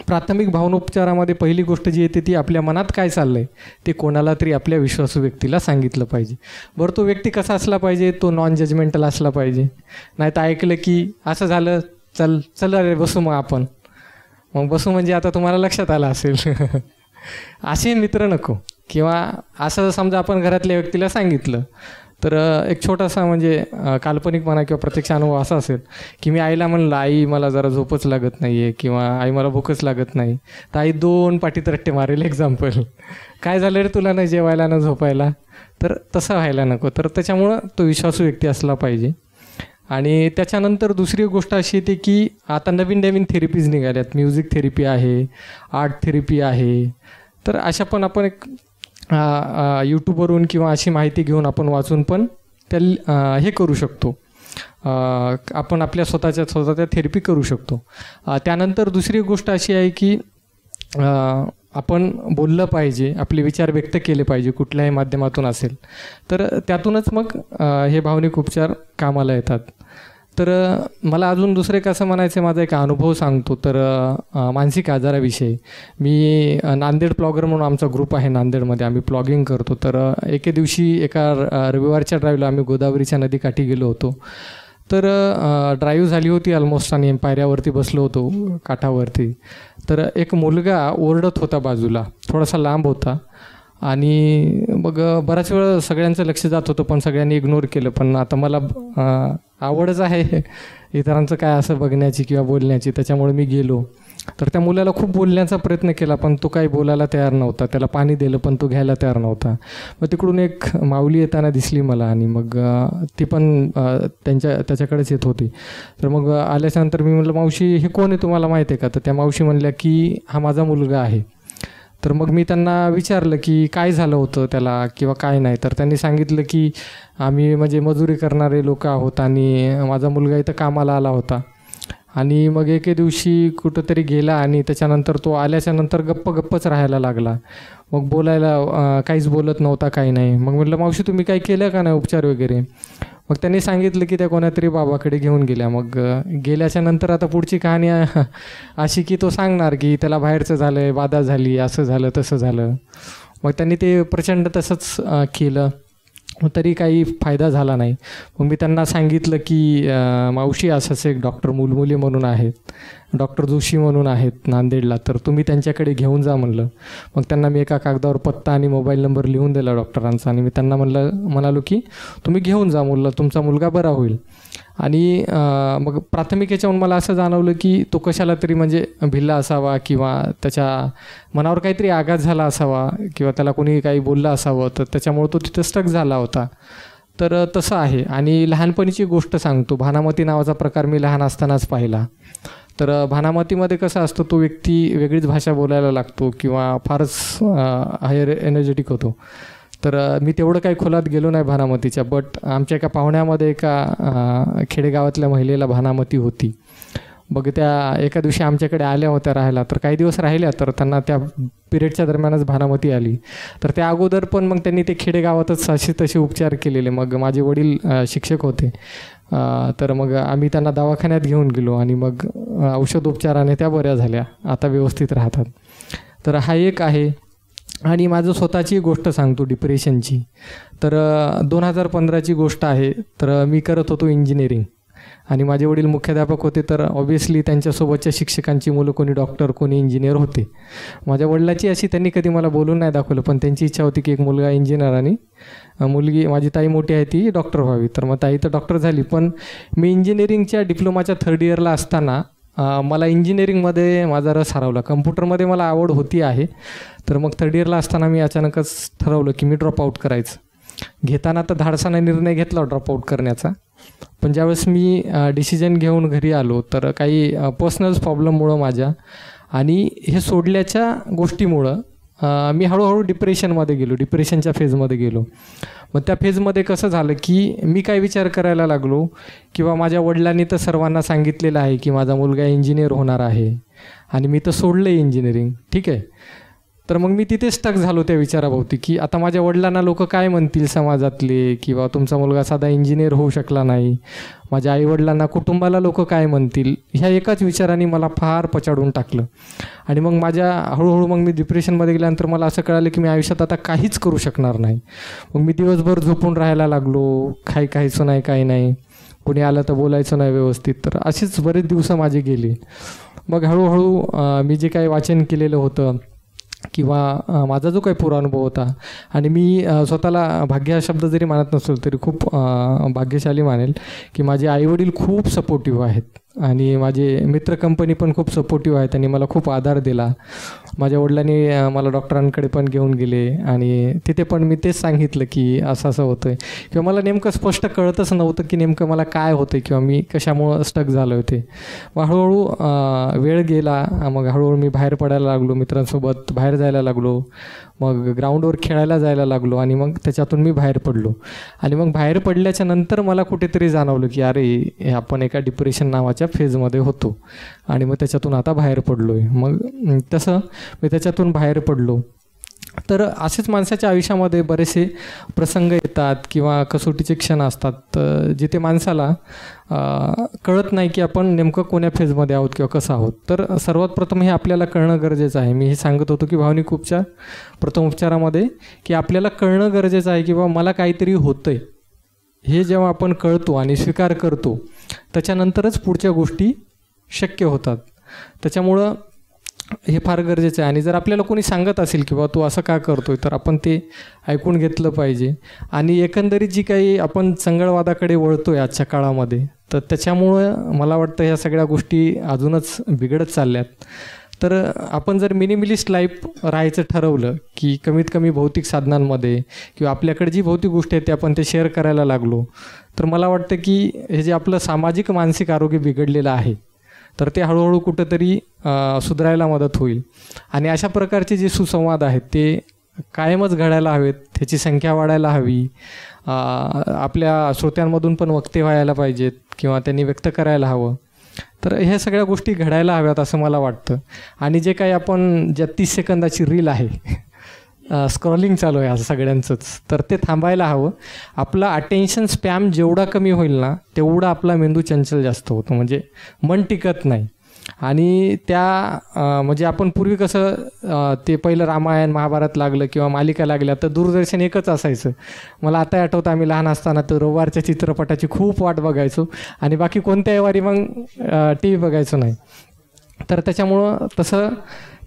प्राथमिक भावनोपचारामध्ये पहिली गोष्ट जी येते ती आपल्या मनात काय चाललं आहे ते कोणाला तरी आपल्या विश्वासू व्यक्तीला सांगितलं पाहिजे. बरं, तो व्यक्ती कसा असला पाहिजे, तो नॉन जजमेंटल असला पाहिजे. नाही तर ऐकलं की असं झालं, चल अरे बसू मग आपण, मग बसू म्हणजे आता तुम्हाला लक्षात आलं असेल असे मित्र नको. किंवा असं समजा आपण घरातल्या व्यक्तीला सांगितलं तर एक छोटासा म्हणजे काल्पनिक म्हणा किंवा प्रत्यक्ष अनुभव असा असेल की मी आईला म्हणलं, आई मला जरा झोपच लागत नाही आहे किंवा आई मला भूकच लागत नाही, तर आई 2 पाठीत रट्टे मारेल. एक्झाम्पल, काय झालं रे तुला न जेवायला न झोपायला, तर तसं व्हायला नको. तर त्याच्यामुळं तो विश्वासू व्यक्ती असला पाहिजे. आणि त्याच्यानंतर दुसरी गोष्ट अशी येते की आता नवीन थेरपीज निघाल्यात, म्युझिक थेरपी आहे, आर्ट थेरपी आहे. तर अशा पण आपण एक यूट्यूबवरून किंवा अशी माहिती घेऊन आपण वाचून पण त्या हे करू शकतो, आपण आपल्या स्वतःच्या थेरपी करू शकतो. त्यानंतर दुसरी गोष्ट अशी आहे की आपण बोललं पाहिजे, आपले विचार व्यक्त केले पाहिजे, कुठल्याही माध्यमातून असेल तर त्यातूनच मग हे भावनिक उपचार कामाला येतात. तर मला अजून दुसरं एक असं म्हणायचं आहे, माझा एक अनुभव सांगतो. तर मानसिक आजाराविषयी मी नांदेड प्लॉगर म्हणून आमचा ग्रुप आहे नांदेडमध्ये, आम्ही प्लॉगिंग करतो. तर एके दिवशी एका रविवारच्या ड्राईव्हला आम्ही गोदावरीच्या नदीकाठी गेलो होतो. तर ड्राईव्ह झाली होती ऑलमोस्ट आणि पायऱ्यावरती बसलो होतो काठावरती. तर एक मुलगा ओरडत होता बाजूला, थोडासा लांब होता आणि मग बराच वेळ सगळ्यांचं लक्ष जात होतं पण सगळ्यांनी इग्नोर केलं. पण आता मला आवडच आहे इतरांचं काय असं बघण्याची किंवा बोलण्याची. त्याच्यामुळे मी गेलो. तर त्या मुलाला खूप बोलण्याचा प्रयत्न केला, पण तो काही बोलायला तयार नव्हता. त्याला पाणी दिलं पण तो घ्यायला तयार नव्हता. मग तिकडून एक माऊली येताना दिसली मला, आणि मग ती पण त्याच्याकडेच येत होती. तर मग आल्याच्यानंतर मी म्हटलं, मावशी हे कोण आहे तुम्हाला माहीत आहे का? तर त्या मावशी म्हणल्या की हा माझा मुलगा आहे. तर मग मी त्यांना विचारलं की काय झालं होतं त्याला किंवा काय नाही. तर त्यांनी सांगितलं की आम्ही म्हणजे मजुरी करणारे लोक आहोत आणि माझा मुलगा इथं कामाला आला होता, आणि मग एके दिवशी कुठंतरी गेला आणि त्याच्यानंतर तो आल्याच्यानंतर गप्पच राहायला लागला. मग बोलायला काहीच बोलत नव्हता, काही नाही. मग म्हटलं, मावशी तुम्ही काही केलं का नाही उपचार वगैरे? मग त्यांनी सांगितलं की त्या कोणातरी बाबाकडे घेऊन गेल्या. मग गेल्याच्या नंतर आता पुढची कहाणी अशी की तो सांगणार की त्याला बाहेरचं झालं आहे, बाधा झाली, असं झालं तसं झालं. मग त्यांनी ते प्रचंड तसंच केलं, तरी काही फायदा झाला नाही. मग मी त्यांना सांगितलं की मावशी असंच एक डॉक्टर मुलमुली म्हणून आहेत, डॉक्टर जोशी म्हणून आहेत नांदेडला, तर तुम्ही त्यांच्याकडे घेऊन जा म्हणलं. मग त्यांना मी एका कागदावर पत्ता आणि मोबाईल नंबर लिहून दिला डॉक्टरांचा, आणि मी त्यांना म्हणालो की तुम्ही घेऊन जा म्हणलं, तुमचा मुलगा बरा होईल. आणि मग प्राथमिक याच्याहून मला असं जाणवलं की तो कशाला तरी म्हणजे भिल्ला असावा, किंवा त्याच्या मनावर काहीतरी आघात झाला असावा, किंवा त्याला कोणी काही बोललं असावं, तर त्याच्यामुळे तो तिथं स्टक झाला होता. तर तसं आहे. आणि लहानपणीची गोष्ट सांगतो. भानामती नावाचा प्रकार मी लहान असतानाच पाहिला. तर भानामतीमध्ये कसं असतं, तो व्यक्ती वेगळीच भाषा बोलायला लागतो किंवा फारच हायर एनर्जेटिक होतो. तर मी तेवढं काही खोलात गेलो नाही भानामतीच्या, बट आमच्या एका पाहुण्यामध्ये एका खेडेगावातल्या महिलेला भानामती होती. मग त्या एका दिवशी आमच्याकडे आल्या होत्या राहायला. तर काही दिवस राहिल्या, तर त्यांना त्या पिरियडच्या दरम्यानच भानामती आली. तर त्या अगोदर पण मग त्यांनी ते खेडेगावातच असे तसे उपचार केलेले. मग माझे वडील शिक्षक होते, तर मग आम्ही त्यांना दवाखान्यात घेऊन गेलो, आणि मग औषधोपचाराने त्या बऱ्या झाल्या, आता व्यवस्थित राहतात. तर हा एक आहे. आणि माझं स्वतःची गोष्ट सांगतो डिप्रेशनची. तर 2015ची गोष्ट आहे. तर मी करत होतो इंजिनिअरिंग, आणि माझे वडील मुख्याध्यापक होते. तर ऑब्व्हियसली त्यांच्यासोबतच्या शिक्षकांची मुलं कोणी डॉक्टर, कोणी इंजिनियर होते. माझ्या वडिलाची अशी त्यांनी कधी मला बोलून नाही दाखवलं, पण त्यांची इच्छा होती की एक मुलगा इंजिनियर आणि मुलगी, माझी ताई मोठी आहे, ती डॉक्टर व्हावी. तर मग ताई तर डॉक्टर झाली. पण मी इंजिनिअरिंगच्या डिप्लोमाच्या 3rd इयरला असताना मला इंजिनिअरिंगमध्ये माझा रस हरवला. कम्प्युटरमध्ये मला आवड होती आहे. तर मग 3rd इयरला असताना मी अचानकच ठरवलं की मी ड्रॉपआउट करायचं. घेताना तर धाडसाने निर्णय घेतला ड्रॉपआउट करण्याचा, पण ज्यावेळेस मी डिसिजन घेऊन घरी आलो, तर काही पर्सनल प्रॉब्लेममुळं माझ्या आणि हे सोडल्याच्या गोष्टीमुळं मी हळूहळू डिप्रेशनमध्ये गेलो, डिप्रेशनच्या फेजमध्ये गेलो. मग त्या फेजमध्ये कसं झालं की मी काय विचार करायला लागलो, किंवा माझ्या वडिलांनी तर सर्वांना सांगितलेलं आहे की माझा मुलगा इंजिनियर होणार आहे, आणि मी तर सोडलं आहे इंजिनिअरिंग, ठीक आहे. तर मग मी तिथे स्टक झालो त्या विचाराभोवती की आता माझ्या वडिलांना लोक काय म्हणतील समाजातले, किंवा तुमचा मुलगा साधा इंजिनियर होऊ शकला नाही, माझ्या आईवडिलांना, कुटुंबाला लोक काय म्हणतील, ह्या एकाच विचाराने मला फार पछाडून टाकलं. आणि मग हळूहळू मग मी डिप्रेशनमध्ये गेल्यानंतर मला असं कळालं की मी आयुष्यात आता काहीच करू शकणार नाही. मग मी दिवसभर झोपून राहायला लागलो, खायचं नाही, काही नाही, कोणी आलं तर बोलायचं नाही व्यवस्थित. तर असेच बरेच दिवस माझे गेले. मग हळूहळू मी जे काही वाचन केलेलं होतं, किंवा माझा जो काही पूर्ण अनुभव होता, आणि मी स्वतःला भाग्य हा शब्द जरी मानत नसेल तरी खूप भाग्यशाली मानेल की माझे आईवडील खूप सपोर्टिव्ह आहेत, आणि माझे मित्र कंपनी पण खूप सपोर्टिव्ह आहेत, आणि मला खूप आधार दिला. माझ्या वडिलांनी मला डॉक्टरांकडे पण घेऊन गेले, आणि तिथे पण मी तेच सांगितलं की असं असं होतं आहे, किंवा मला नेमकं स्पष्ट कळतच नव्हतं की नेमकं मला काय होतं किंवा मी कशामुळं स्टक झालं होते. मग हळूहळू वेळ गेला. मग हळूहळू मी बाहेर पडायला लागलो, मित्रांसोबत बाहेर जायला लागलो, मग ग्राउंडवर खेळायला जायला लागलो, आणि मग त्याच्यातून मी बाहेर पडलो. आणि मग बाहेर पडल्याच्या नंतर मला कुठेतरी जाणवलं की अरे आपण एका डिप्रेशन नावाच्या फेजमध्ये होतो, आणि मग त्याच्यातून आता बाहेर पडलो आहे. मग तसं मी त्याच्यातून बाहेर पडलो. तर असेच माणसाच्या आयुष्यामध्ये बरेचसे प्रसंग येतात किंवा कसोटीचे क्षण असतात, जिथे माणसाला कळत नाही की आपण नेमकं कोण्या फेजमध्ये आहोत किंवा कसं आहोत. तर सर्वात प्रथम हे आपल्याला कळणं गरजेचं आहे. मी हे सांगत होतो की भावनिक उपचार, प्रथम उपचारामध्ये की आपल्याला कळणं गरजेचं आहे की बाबा मला काहीतरी होतं आहे. हे जेव्हा आपण कळतो आणि स्वीकार करतो, त्याच्यानंतरच पुढच्या गोष्टी शक्य होतात. त्याच्यामुळं हे फार गरजेचं आहे. आणि जर आपल्याला कोणी सांगत असेल की बाबा तू असं का करतोय, तर आपण ते ऐकून घेतलं पाहिजे. आणि एकंदरीत जी काही आपण चंगळवादाकडे वळतोय आजच्या काळामध्ये, तर त्याच्यामुळं मला वाटतं ह्या सगळ्या गोष्टी अजूनच बिघडत चालल्यात. तर आपण जर मिनिमलिस्ट लाईफ राहायचं ठरवलं की कमीत कमी भौतिक साधनांमध्ये किंवा आपल्याकडे जी भौतिक गोष्टी आहेत ते आपण ते शेअर करायला लागलो, तर मला वाटतं की हे जे आपलं सामाजिक मानसिक आरोग्य बिघडलेलं आहे तर ते हळूहळू कुठंतरी सुधारायला मदत होईल. आणि अशा प्रकारचे जे सुसंवाद आहेत ते कायमच घडायला हवेत, त्याची संख्या वाढायला हवी. आपल्या श्रोत्यांमधून पण वक्ते व्हायला पाहिजेत किंवा त्यांनी व्यक्त करायला हवं. तर ह्या सगळ्या गोष्टी घडायला हव्यात असं मला वाटतं. आणि जे काही आपण ज्या 30 सेकंदाची रील आहे, स्क्रॉलिंग चालू आहे असं सगळ्यांचंच, तर ते थांबायला हवं. आपला अटेन्शन स्पॅम जेवढा कमी होईल ना तेवढा आपला मेंदू चंचल जास्त होतो, म्हणजे मन टिकत नाही. आणि त्या म्हणजे आपण पूर्वी कसं ते पहिलं रामायण महाभारत लागलं किंवा मालिका लागल्या तर दूरदर्शन एकच असायचं. मला आता आठवतं आम्ही लहान असताना तर रविवारच्या चित्रपटाची खूप वाट बघायचो आणि बाकी कोणत्याही वारी मग टी व्ही बघायचो नाही. तर त्याच्यामुळं तसं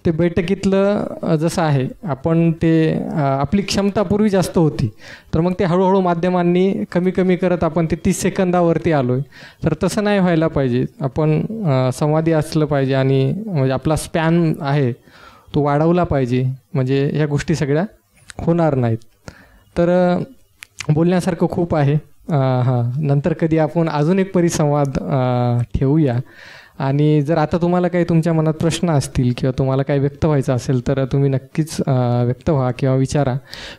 ते बैठकीतलं जसं आहे आपण ते आपली क्षमता पूर्वी जास्त होती, तर मग ते हळूहळू माध्यमांनी कमी कमी करत आपण ते 30 सेकंदावरती आलो आहे. तर तसं नाही व्हायला पाहिजे. आपण संवादी असलं पाहिजे आणि म्हणजे आपला स्पॅन आहे तो वाढवला पाहिजे, म्हणजे ह्या गोष्टी सगळ्या होणार नाहीत. तर बोलण्यासारखं खूप आहे. नंतर कधी आपण अजून एक परिसंवाद ठेवूया. आणि जर आता तुम्हाला काही तुमच्या मनात प्रश्न असतील किंवा तुम्हाला काही व्यक्त व्हायचं असेल तर तुम्ही नक्कीच व्यक्त व्हा किंवा विचारा.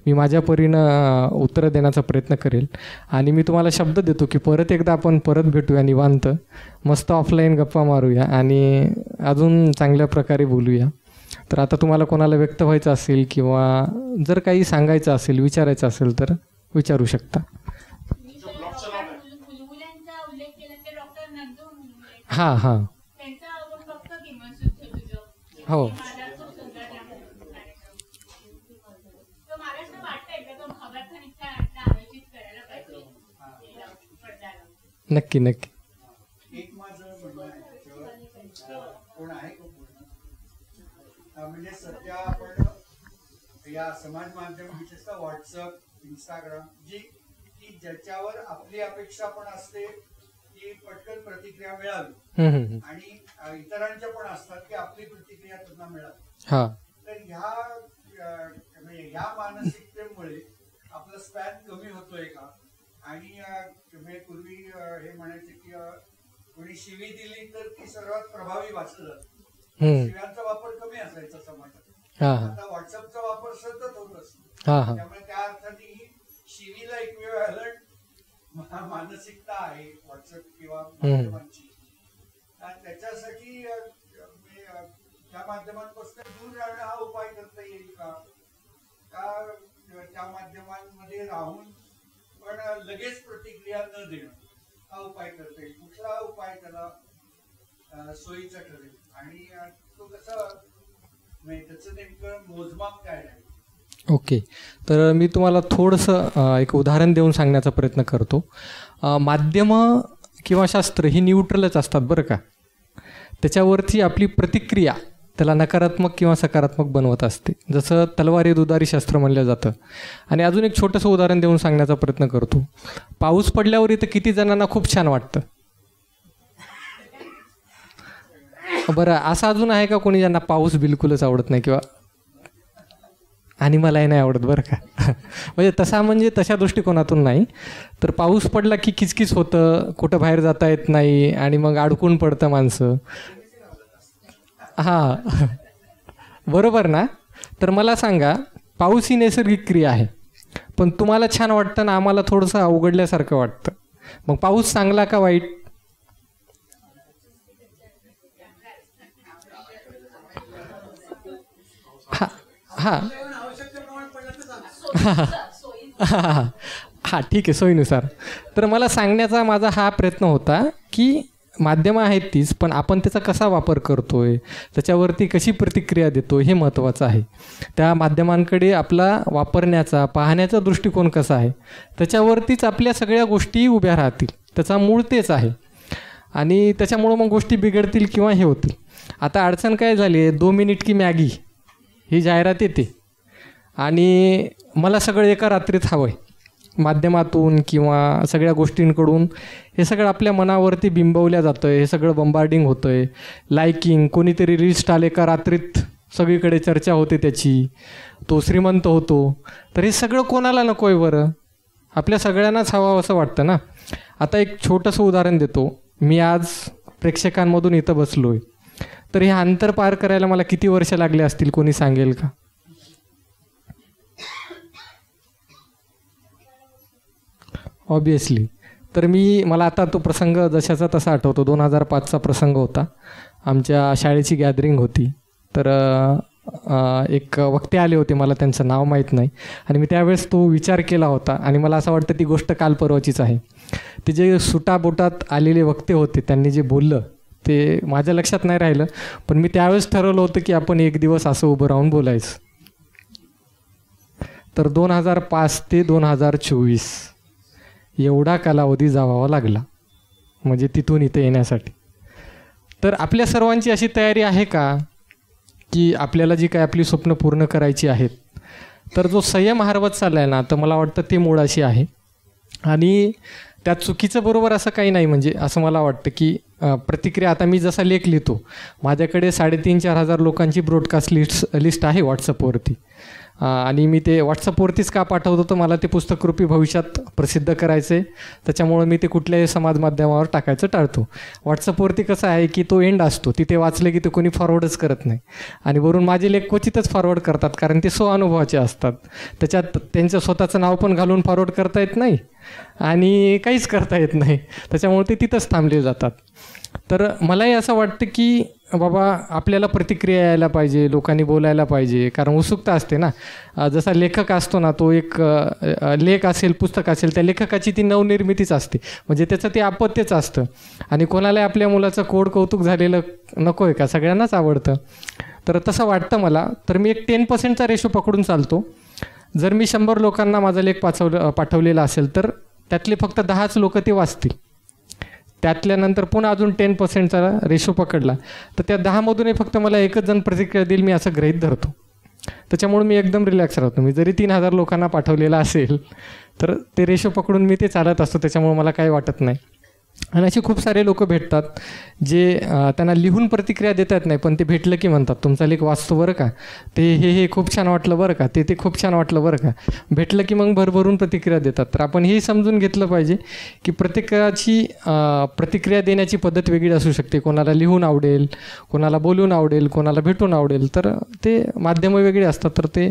मी माझ्या परीनं उत्तरं देण्याचा प्रयत्न करेल. आणि मी तुम्हाला शब्द देतो की परत एकदा आपण परत भेटूया निवांत, मस्त ऑफलाईन गप्पा मारूया आणि अजून चांगल्या प्रकारे बोलूया. तर आता तुम्हाला कोणाला व्यक्त व्हायचं असेल किंवा जर काही सांगायचं असेल, विचारायचं असेल तर विचारू शकता. हां हां हो नक्की नक्की. एक माझं म्हणणं आहे, कोण आहे का पूर्ण? म्हणजे सध्या आपण या समाज माध्यम विशेषतः व्हॉट्सअप, इंस्टाग्राम की ज्याच्यावर आपली अपेक्षा पण असते की पटकन प्रतिक्रिया मिळावी आणि इतरांच्या पण असतात की आपली प्रतिक्रिया त्यांना मिळावी. तर ह्या मानसिकतेमुळे आपला स्पॅन कमी होतोय का? आणि पूर्वी हे म्हणायचे की कोणी शिवी दिली तर ती सर्वात प्रभावी वाचलं जातं. शिव्यांचा वापर कमी असायचा समाजात. आता व्हॉट्सअपचा वापर सतत होत असतो, त्यामुळे त्या अर्थाने ही शिवीला इक्विव्हॅलंट मानसिकता आहे व्हॉट्सअप किंवा माध्यमांची. त्याच्यासाठी त्या माध्यमांपासून दूर राहणं हा उपाय करता येईल का? त्या माध्यमांमध्ये राहून पण लगेच प्रतिक्रिया न देणं हा उपाय करता येईल? कुठला उपाय त्याला सोयीचा ठरेल आणि तो कसा, त्याचं नेमकं मोजमाप काय आहे? ओके, तर मी तुम्हाला थोडंसं एक उदाहरण देऊन सांगण्याचा प्रयत्न करतो. माध्यमं किंवा शास्त्र ही न्यूट्रलच असतात बरं का. त्याच्यावरती आपली प्रतिक्रिया त्याला नकारात्मक किंवा सकारात्मक बनवत असते. जसं तलवारी दुधारी शास्त्र म्हणलं जातं. आणि अजून एक छोटंसं उदाहरण देऊन सांगण्याचा प्रयत्न करतो. पाऊस पडल्यावर इथं किती जणांना खूप छान वाटतं? बरं, असं अजून आहे का कोणी ज्यांना पाऊस बिलकुलच आवडत नाही? किंवा आणि मलाही नाही आवडत बरं का. म्हणजे तशा दृष्टिकोनातून नाही. तर पाऊस पडला की किचकिच होतं, कुठं बाहेर जाता येत नाही आणि मग अडकून पडतं माणसं. हां बरोबर ना. तर मला सांगा, पाऊस ही नैसर्गिक क्रिया आहे, पण तुम्हाला छान वाटतं ना, आम्हाला थोडंसं अवघडल्यासारखं वाटतं. मग पाऊस चांगला का वाईट? हां हां ठीक आहे, सोयीनुसार. तर मला सांगण्याचा माझा हा प्रयत्न होता की माध्यमं आहेत तीच, पण आपण त्याचा कसा वापर करतोय, त्याच्यावरती कशी प्रतिक्रिया देतो हे महत्त्वाचं आहे. त्या माध्यमांकडे आपला वापरण्याचा, पाहण्याचा दृष्टिकोन कसा आहे त्याच्यावरतीच आपल्या सगळ्या गोष्टी उभ्या राहतील. त्याचा मूळ तेच आहे. आणि त्याच्यामुळं मग गोष्टी बिघडतील किंवा हे होतील. आता अडचण काय झाली आहे, 2 मिनिट की मॅगी ही जाहिरात येते आणि मला सगळं एका रात्रीत हवं आहे. माध्यमातून किंवा सगळ्या गोष्टींकडून हे सगळं आपल्या मनावरती बिंबवल्या जातं आहे, हे सगळं बंबार्डिंग होतं आहे. लायकिंग, कोणीतरी रील्स आले का रात्रीत सगळीकडे चर्चा होते त्याची, तो श्रीमंत होतो. तर हे सगळं कोणाला नको आहे बरं? आपल्या सगळ्यांनाच हवं असं वाटतं ना. आता एक छोटंसं उदाहरण देतो. मी आज प्रेक्षकांमधून इथं बसलो आहे, तर हे अंतर पार करायला मला किती वर्ष लागले असतील, कोणी सांगेल का? ऑब्वियसली. तर मला आता तो प्रसंग जशाचा तसा आठवतो. 2005चा प्रसंग होता. आमच्या शाळेची गॅदरिंग होती. तर एक वक्ते आले होते, मला त्यांचं नाव माहीत नाही, आणि मी त्यावेळेस तो विचार केला होता आणि मला असं वाटतं ती गोष्ट काल परवाचीच आहे. ते जे सुटाबोटात आलेले वक्ते होते, त्यांनी जे बोललं ते माझ्या लक्षात नाही राहिलं, पण मी त्यावेळेस ठरवलं होतं की आपण एक दिवस असं उभं राहून बोलायचं. तर 2005 ते 2024 एवढा कालावधी जावावा लागला, म्हणजे तिथून इथे येण्यासाठी. तर आपल्या सर्वांची अशी तयारी आहे का की आपल्याला जी काय आपली स्वप्न पूर्ण करायची आहेत, तर जो संयम हरवत चालला आहे ना, तर मला वाटतं ते मुळाशी आहे. आणि त्यात चुकीचं बरोबर असं काही नाही. म्हणजे असं मला वाटतं की प्रतिक्रिया, आता मी जसा लेख लिहितो, माझ्याकडे 3,500-4,000 हजार लोकांची ब्रॉडकास्ट लिस्ट आहे व्हॉट्सअपवरती. आणि मी ते व्हॉट्सअपवरतीच का पाठवतो, तर मला ते पुस्तकरूपी भविष्यात प्रसिद्ध करायचं आहे. त्याच्यामुळे मी ते कुठल्याही समाज माध्यमावर टाकायचं टाळतो. व्हॉट्सअपवरती कसं आहे की तो एंड असतो, तिथे वाचले की ते कोणी फॉरवर्डच करत नाही. आणि वरून माझे लेख क्वचितच फॉरवर्ड करतात, कारण ते स्वअनुभवाचे असतात. त्याच्यात त्यांचं स्वतःचं नाव पण घालून फॉरवर्ड करता येत नाही आणि काहीच करता येत नाही. त्याच्यामुळे ते तिथंच थांबले जातात. तर मलाही असं वाटतं की बाबा आपल्याला प्रतिक्रिया यायला पाहिजे, लोकांनी बोलायला पाहिजे, कारण उत्सुकता असते ना. जसा लेखक असतो ना, तो एक लेख असेल, पुस्तक असेल, त्या लेखकाची ती नवनिर्मितीच असते, म्हणजे त्याचं ते अपत्यच असतं. आणि कोणालाही आपल्या मुलाचं कोड कौतुक झालेलं नको आहे का? सगळ्यांनाच आवडतं. तर तसं वाटतं मला. तर मी एक 10%चा रेशो पकडून चालतो. जर मी 100 लोकांना माझा लेख पाठवलेला असेल, तर त्यातले फक्त 10च लोक ते वाचतील. त्यातल्यानंतर पुन्हा अजून 10%चा रेशो पकडला, तर त्या 10मधूनही फक्त मला एकच जण प्रतिक्रिया देईल, मी असं गृहीत धरतो. त्याच्यामुळे मी एकदम रिलॅक्स राहतो. मी जरी 3,000 लोकांना पाठवलेला असेल, तर ते रेशो पकडून मी ते चालत असतो. त्याच्यामुळे मला काही वाटत नाही. आणि असे खूप सारे लोक भेटतात जे त्यांना लिहून प्रतिक्रिया देता येत नाही, पण ते भेटलं की म्हणतात तुमचा लेख वाचतो बरं का, ते हे खूप छान वाटलं बरं का, ते खूप छान वाटलं बरं का. भेटलं की मग भरभरून प्रतिक्रिया देतात. तर आपण हेही समजून घेतलं पाहिजे की प्रत्येकाची प्रतिक्रिया देण्याची पद्धत वेगळी असू शकते. कोणाला लिहून आवडेल, कोणाला बोलून आवडेल, कोणाला भेटून आवडेल. तर ते माध्यमं वेगळी असतात. तर ते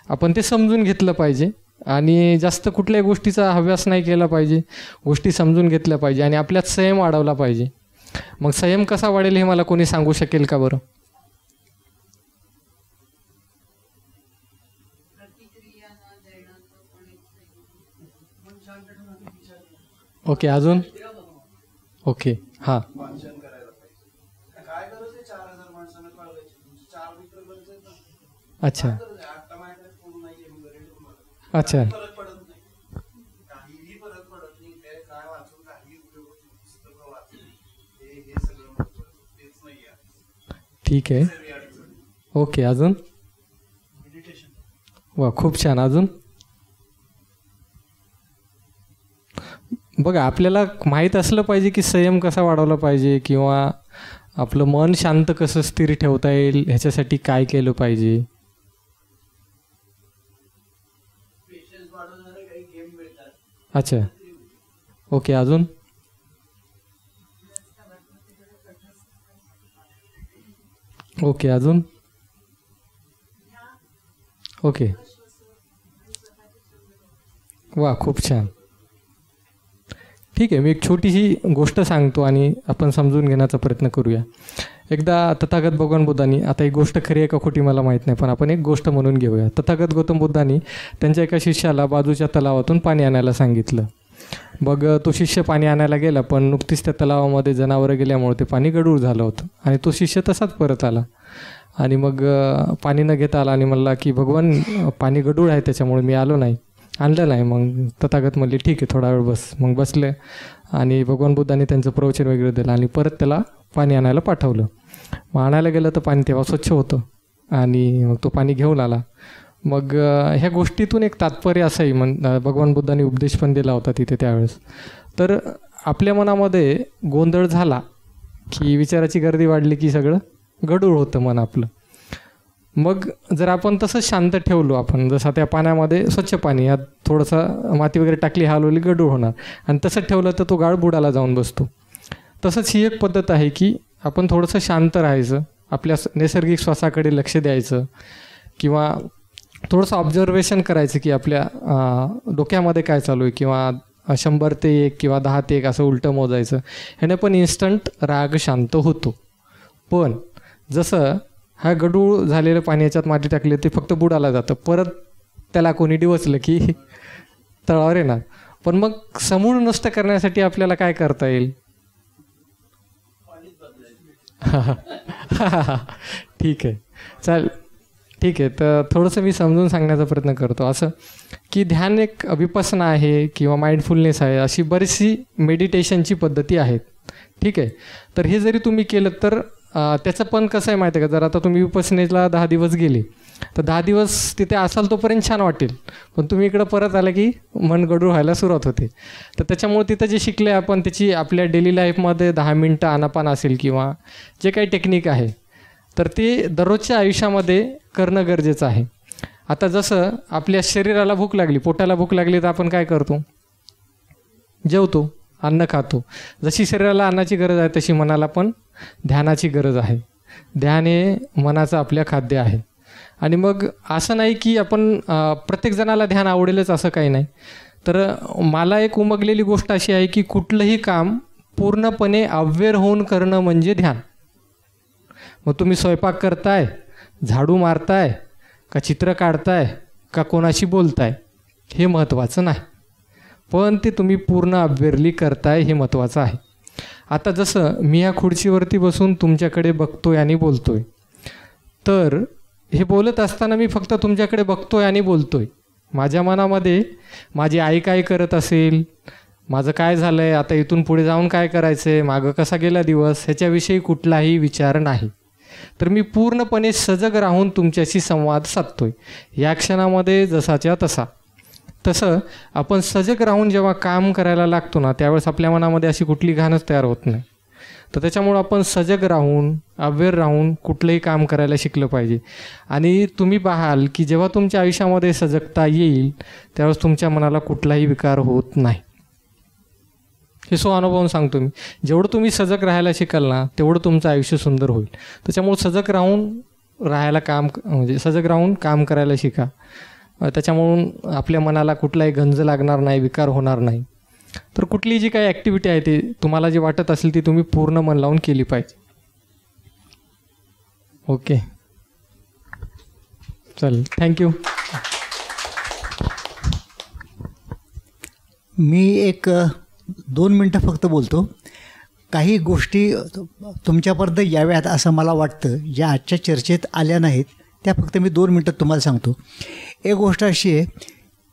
आपण ते समजून घेतलं पाहिजे आणि जास्त कुठल्याही गोष्टीचा हव्यास नाही केला पाहिजे. गोष्टी समजून घेतल्या पाहिजे आणि आपल्यात संयम वाढवला पाहिजे. मग संयम कसा वाढेल हे मला कोणी सांगू शकेल का बरं? ओके, अजून? ओके, हां. अच्छा अच्छा. ठीक आहे. ओके, अजून? वा, खूप छान. अजून? बघा, आपल्याला माहीत असलं पाहिजे की संयम कसा वाढवला पाहिजे किंवा आपलं मन शांत कसं स्थिर ठेवता येईल, ह्याच्यासाठी काय केलं पाहिजे. अच्छा. ओके, अजून? ओके, अजून? ओके. वा, खूप छान. ठीक आहे, मी एक छोटीशी गोष्ट सांगतो आणि आपण समजून घेण्याचा प्रयत्न करूया. एकदा तथागत भगवान बुद्धांनी, आता ही गोष्ट खरी आहे का खोटी मला माहीत नाही, पण आपण एक गोष्ट म्हणून घेऊया. तथागत गौतम बुद्धांनी त्यांच्या एका शिष्याला बाजूच्या तलावातून पाणी आणायला सांगितलं. मग तो शिष्य पाणी आणायला गेला, पण नुकतीच त्या तलावामध्ये जनावरं गेल्यामुळे ते पाणी गढूळ झालं होतं आणि तो शिष्य तसाच परत आला. आणि मग पाणी न घेता आला आणि म्हणला की भगवान, पाणी गढूळ आहे त्याच्यामुळे मी आणलं नाही. मग तथागत म्हणले ठीक आहे, थोडा वेळ बस. मग बसले आणि भगवान बुद्धांनी त्यांचं प्रवचन वगैरे दिलं आणि परत त्याला पाणी आणायला पाठवलं. मग आणायला गेलं तर पाणी तेव्हा स्वच्छ होतं आणि मग तो पाणी घेऊन आला. मग ह्या गोष्टीतून एक तात्पर्य असंही भगवान बुद्धांनी उपदेश पण दिला होता तिथे त्यावेळेस. तर आपल्या मनामध्ये गोंधळ झाला की विचाराची गर्दी वाढली की सगळं गडूळ होतं मन आपलं. मग जर आपण तसंच शांत ठेवलो, आपण जसं त्या पाण्यामध्ये स्वच्छ पाणी, यात थोडंसं माती वगैरे टाकली हलवली गडूळ होणार, आणि तसं ठेवलं तर तो गाळ बुडाला जाऊन बसतो. तसंच ही एक पद्धत आहे की आपण थोडंसं शांत राहायचं, आपल्या नैसर्गिक श्वासाकडे लक्ष द्यायचं, किंवा थोडंसं ऑब्झर्वेशन करायचं की आपल्या डोक्यामध्ये काय चालू आहे, किंवा 100 ते 1 किंवा 10 ते 1 असं उलटं मोजायचं. ह्याने पण इन्स्टंट राग शांत होतो. पण जसं हा गडूळ झालेलं पाणी याच्यात माती टाकली ते फक्त बुडाला जातं, परत त्याला कोणी डिवचलं की तळावर येणार. पण मग समूळ नष्ट करण्यासाठी आपल्याला काय करता येईल? ठीक आहे, चालेल, ठीक आहे. तर थोडंसं मी समजून सांगण्याचा प्रयत्न करतो. असं की ध्यान एक विपसना आहे किंवा माइंडफुलनेस आहे, अशी बरीचशी मेडिटेशनची पद्धती आहेत. ठीक आहे. तर हे जरी तुम्ही केलं तर त्याचं पण कसं आहे माहिती आहे का, जर आता तुम्ही विपसनेला 10 दिवस गेले तर 10 दिवस तिथे असाल तोपर्यंत छान वाटेल, पण तुम्ही इकडं परत आलं की मन गडूळ व्हायला सुरुवात होते. तर त्याच्यामुळे तिथं जे शिकले आपण त्याची आपल्या डेली लाईफमध्ये 10 मिनटं आनापान असेल किंवा जे काही टेक्निक आहे तर ते दररोजच्या आयुष्यामध्ये करणं गरजेचं आहे. आता जसं आपल्या शरीराला भूक लागली, पोटाला भूक लागली तर आपण काय करतो? जेवतो, अन्न खातो. जशी शरीराला अन्नाची गरज आहे तशी मनाला पण ध्यानाची गरज आहे. ध्यान हे मनाचं आपल्या खाद्य आहे. आणि मग असं नाही की आपण प्रत्येक जणाला ध्यान आवडेलच असं काही नाही. तर मला एक उमगलेली गोष्ट अशी आहे की कुठलंही काम पूर्णपणे अवेअर होऊन करणं म्हणजे ध्यान. मग तुम्ही स्वयंपाक करताय, झाडू मारताय, का चित्र काढताय, का कोणाशी बोलताय, हे महत्त्वाचं नाही, पण ते तुम्ही पूर्ण अवेअरली करताय हे महत्त्वाचं आहे. आता जसं मी या खुर्चीवरती बसून तुमच्याकडे बघतोय आणि बोलतोय, तर हे बोलत असताना मी फक्त तुमच्याकडे बघतोय आणि बोलतोय. माझ्या मनामध्ये माझी आई काय करत असेल, माझं काय झालं आहे, आता इथून पुढे जाऊन काय करायचं आहे, मागं कसा गेला दिवस, ह्याच्याविषयी कुठलाही विचार नाही. तर मी पूर्णपणे सजग राहून तुमच्याशी संवाद साधतोय या क्षणामध्ये जसाच्या तसा. तसं आपण सजग राहून जेव्हा काम करायला लागतो ना, त्यावेळेस आपल्या मनामध्ये अशी कुठली घाणच तयार होत नाही. तर त्याच्यामुळं आपण सजग राहून अवेअर राहून कुठलंही काम करायला शिकलं पाहिजे. आणि तुम्ही पाहाल की जेव्हा तुमच्या आयुष्यामध्ये सजगता येईल त्यावेळेस तुमच्या मनाला कुठलाही विकार होत नाही. हे अनुभवून सांगतो मी. जेवढं तुम्ही सजग राहायला शिकाल ना तेवढं तुमचं आयुष्य सुंदर होईल. त्याच्यामुळे सजग राहून राहायला सजग राहून काम करायला शिका. त्याच्यामुळून आपल्या मनाला कुठलाही गंज लागणार नाही, विकार होणार नाही. तर कुठली जी काही ॲक्टिव्हिटी आहे ती तुम्हाला जी वाटत असेल ती तुम्ही पूर्ण मन लावून केली पाहिजे. ओके, चल, थँक्यू. मी एक 2 मिनटं फक्त बोलतो. काही गोष्टी तुमच्यापर्यंत याव्यात असं मला वाटतं, ज्या आजच्या चर्चेत आल्या नाहीत त्या फक्त मी 2 मिनटात तुम्हाला सांगतो. एक गोष्ट अशी आहे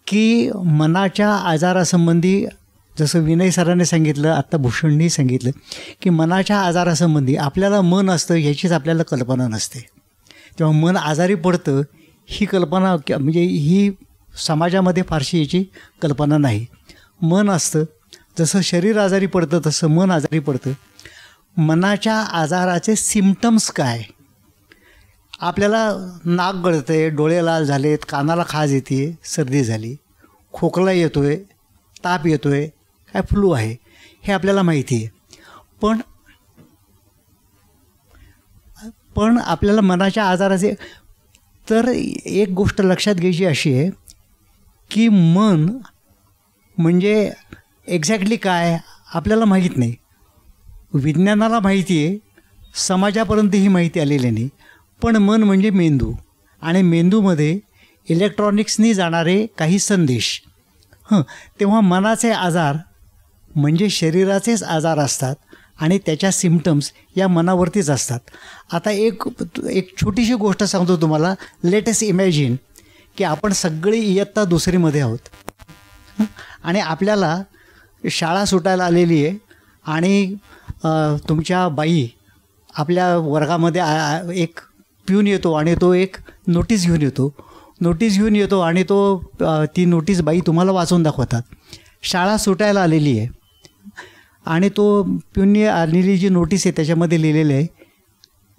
की मनाच्या आजारासंबंधी जसं विनय सरांनी सांगितलं, आत्ता भूषणनी सांगितलं की मनाच्या आजारासंबंधी आपल्याला मन असतं ह्याचीच आपल्याला कल्पना नसते. तेव्हा मन आजारी पडतं ही कल्पना म्हणजे ही समाजामध्ये फारशी याची कल्पना नाही. मन असतं, जसं शरीर आजारी पडतं तसं मन आजारी पडतं. मनाच्या आजाराचे सिम्पटम्स काय? आपल्याला नाक गळतं आहे, डोळे लाल झालेत, कानाला खाज येते, सर्दी झाली, खोकला येतो आहे, ताप येतो आहे, काय फ्लू आहे, हे आपल्याला माहिती आहे. पण आपल्याला मनाच्या आजाराचे तर एक गोष्ट लक्षात घ्यायची अशी आहे की मन म्हणजे एक्झॅक्टली काय आपल्याला माहीत नाही. विज्ञानाला माहिती आहे, समाजापर्यंत ही माहिती आलेली नाही. पण मन म्हणजे मेंदू, आणि मेंदूमध्ये इलेक्ट्रॉनिक्सनी जाणारे काही संदेश. तेव्हा मनाचे आजार म्हणजे शरीराचेच आजार असतात आणि त्याच्या सिम्पटम्स या मनावरतीच असतात. आता एक छोटीशी गोष्ट सांगतो तुम्हाला. लेटेस्ट इमॅजिन की आपण सगळी इयत्ता 2रीमध्ये आहोत आणि आपल्याला शाळा सुटायला आलेली आहे आणि तुमच्या बाई आपल्या वर्गामध्ये एक पिऊन येतो आणि तो एक नोटीस घेऊन येतो. नोटीस घेऊन येतो आणि ती नोटीस बाई तुम्हाला वाचून दाखवतात. शाळा सुटायला आलेली आहे आणि प्यूनने आलेली जी नोटीस आहे त्याच्यामध्ये लिहिलेलं आहे,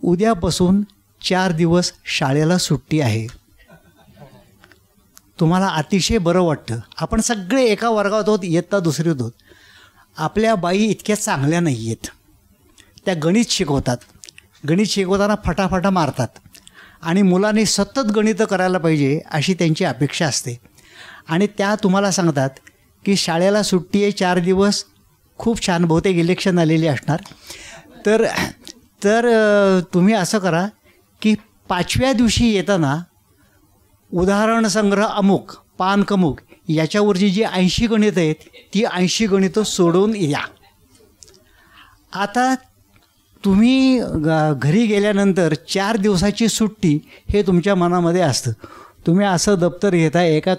उद्यापासून 4 दिवस शाळेला सुट्टी आहे. तुम्हाला अतिशय बरं वाटतं. आपण सगळे एका वर्गात आहोत, इयत्ता दुसरीत आहोत. आपल्या बाई इतक्या चांगल्या नाही आहेत. त्या गणित शिकवतात. गणित शिकवताना फटाफटा मारतात आणि मुलांनी सतत गणितं करायला पाहिजे अशी त्यांची अपेक्षा असते. आणि त्या तुम्हाला सांगतात की शाळेला सुट्टी आहे 4 दिवस. खूप छान, बहुतेक इलेक्शन आलेली असणार. तर तुम्ही असं करा की 5व्या दिवशी येताना उदाहरण संग्रह अमुक, पान कमुक याच्यावरची जी 80 गणितं आहेत ती 80 गणितं सोडवून या. आता तुम्ही घरी गेल्यानंतर 4 दिवसाची सुट्टी हे तुमच्या मनामध्ये असतं. तुम्ही असं दप्तर घेता, एका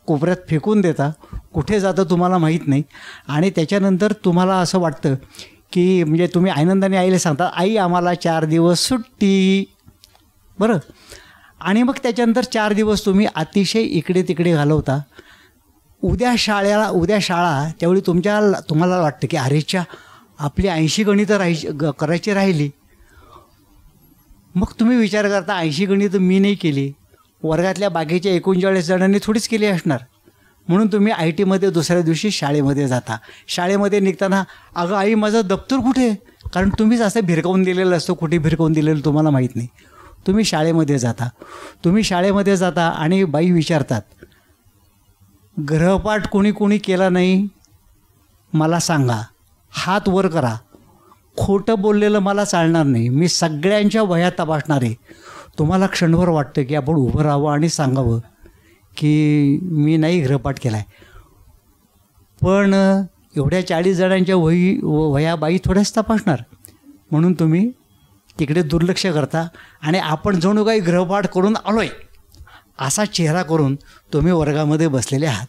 कोपऱ्यात फेकून देता, कुठे जातं तुम्हाला माहीत नाही. आणि त्याच्यानंतर तुम्हाला असं वाटतं की म्हणजे तुम्ही आनंदाने आईला सांगता, आई आम्हाला 4 दिवस सुट्टी, बरं. आणि मग त्याच्यानंतर 4 दिवस तुम्ही अतिशय इकडे तिकडे घालवता. उद्या शाळा त्यावेळी तुम्हाला वाटतं की अरेच्या आपली 80 गणितं करायची राहिली. मग तुम्ही विचार करता 80 गणितं मी नाही केली, वर्गातल्या बाकीच्या 39 जणांनी थोडीच केली असणार. म्हणून तुम्ही IT मध्ये दुसऱ्या दिवशी शाळेमध्ये जाता. शाळेमध्ये निघताना अगं आई माझं दप्तर कुठे, कारण तुम्हीच असं भिरकावून दिलेलं असतं, कुठे भिरकावून दिलेलं तुम्हाला माहीत नाही. तुम्ही शाळेमध्ये जाता आणि बाई विचारतात, गृहपाठ कोणी केला नाही मला सांगा, हात वर करा. खोटं बोललेलं मला चालणार नाही. मी सगळ्यांच्या वह्या तपासणार आहे. तुम्हाला क्षणभर वाटतं की आपण उभं राहावं आणि सांगावं की मी नाही गृहपाठ केला आहे. पण एवढ्या 40 जणांच्या वह्या बाई थोड्याच तपासणार. म्हणून तुम्ही तिकडे दुर्लक्ष करता आणि आपण जणू काही गृहपाठ करून आलो आहे असा चेहरा करून तुम्ही वर्गामध्ये बसलेले आहात.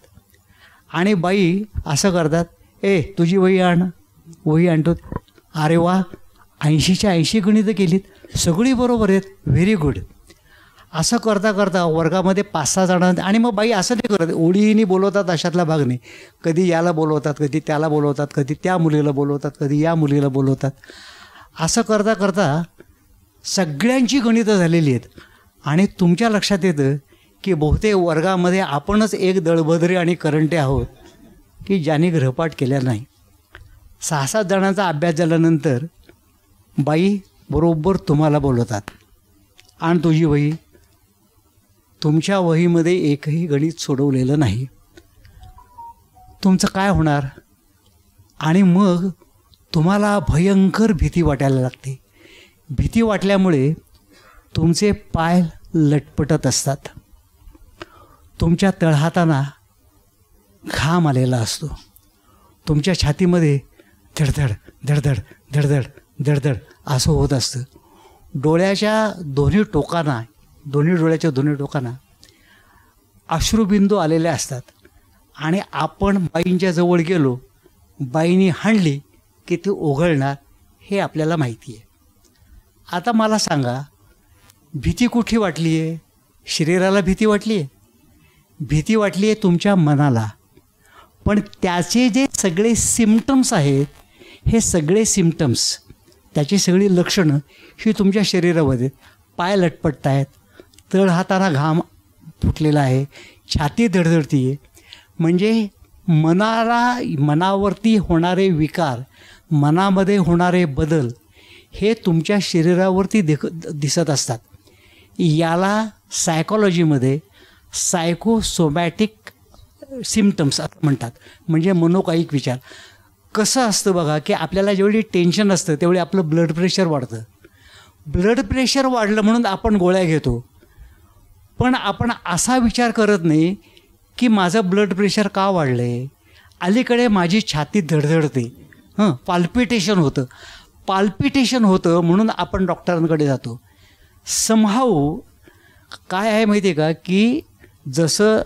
आणि बाई असं करतात, तुझी वही आण. वही आणतो. अरे वा, 80च्या 80 गणितं केलीत, सगळी बरोबर आहेत, व्हेरी गुड. असं करता वर्गामध्ये 5-6 जणांना, आणि मग बाई असं नाही करत, ओळीने बोलवतात अशातला भाग नाही. कधी याला बोलवतात, कधी त्याला बोलवतात, कधी त्या मुलीला बोलवतात, कधी या मुलीला बोलवतात. असं करता सगळ्यांची गणितं झालेली आहेत. आणि तुमच्या लक्षात येतं की बहुतेक वर्गामध्ये आपणच एक दळभद्रे आणि करंटे आहोत की ज्याने गृहपाठ केला नाही. 6-7 जणांचा अभ्यास झाल्यानंतर बाई बरोबर तुम्हाला बोलवतात, आणि तुझी वही, तुमच्या वहीमध्ये एकही गणित सोडवलेलं नाही. तुमचं काय होणार? आणि मग तुम्हाला भयंकर भीती वाटायला लागते. भीती वाटल्यामुळे तुमचे पाय लटपटत असतात. तुमच्या तळहाताना घाम आलेला असतो. तुमच्या छातीमध्ये धडधड धडधड धडधड धडधड असं होत असतं. डोळ्याच्या दोन्ही टोकांना अश्रुबिंदू आलेले असतात. आणि आपण बाईंच्या जवळ गेलो, बाईंनी हाणली की ती ओघळणार हे आपल्याला माहिती आहे. आता मला सांगा, भीती कुठे वाटली आहे? शरीराला भीती वाटली आहे? भीती वाटली आहे तुमच्या मनाला. पण त्याचे जे सगळे सिम्पटम्स आहेत, हे सगळे सिम्पटम्स, त्याची सगळी लक्षणं ही तुमच्या शरीरामध्ये, पाय लटपटत आहेत, तळहाताना घाम फुटलेला आहे, छाती धडधडती आहे. म्हणजे मनावरती होणारे विकार, मनामध्ये होणारे बदल हे तुमच्या शरीरावरती दिसत असतात. याला सायकॉलॉजीमध्ये सायकोसोमॅटिक सिम्पटम्स असं म्हणतात. म्हणजे मनोकायिक विचार. कसं असतं बघा की आपल्याला जेवढी टेन्शन असतं तेवढी आपलं ब्लड प्रेशर वाढतं. ब्लड प्रेशर वाढलं म्हणून आपण गोळ्या घेतो. पण आपण असा विचार करत नाही की माझं ब्लड प्रेशर का वाढलं आहे, अलीकडे माझी छाती धडधडते, पाल्पिटेशन होतं म्हणून आपण डॉक्टरांकडे जातो. समहाऊ काय आहे माहिती आहे का, की जसं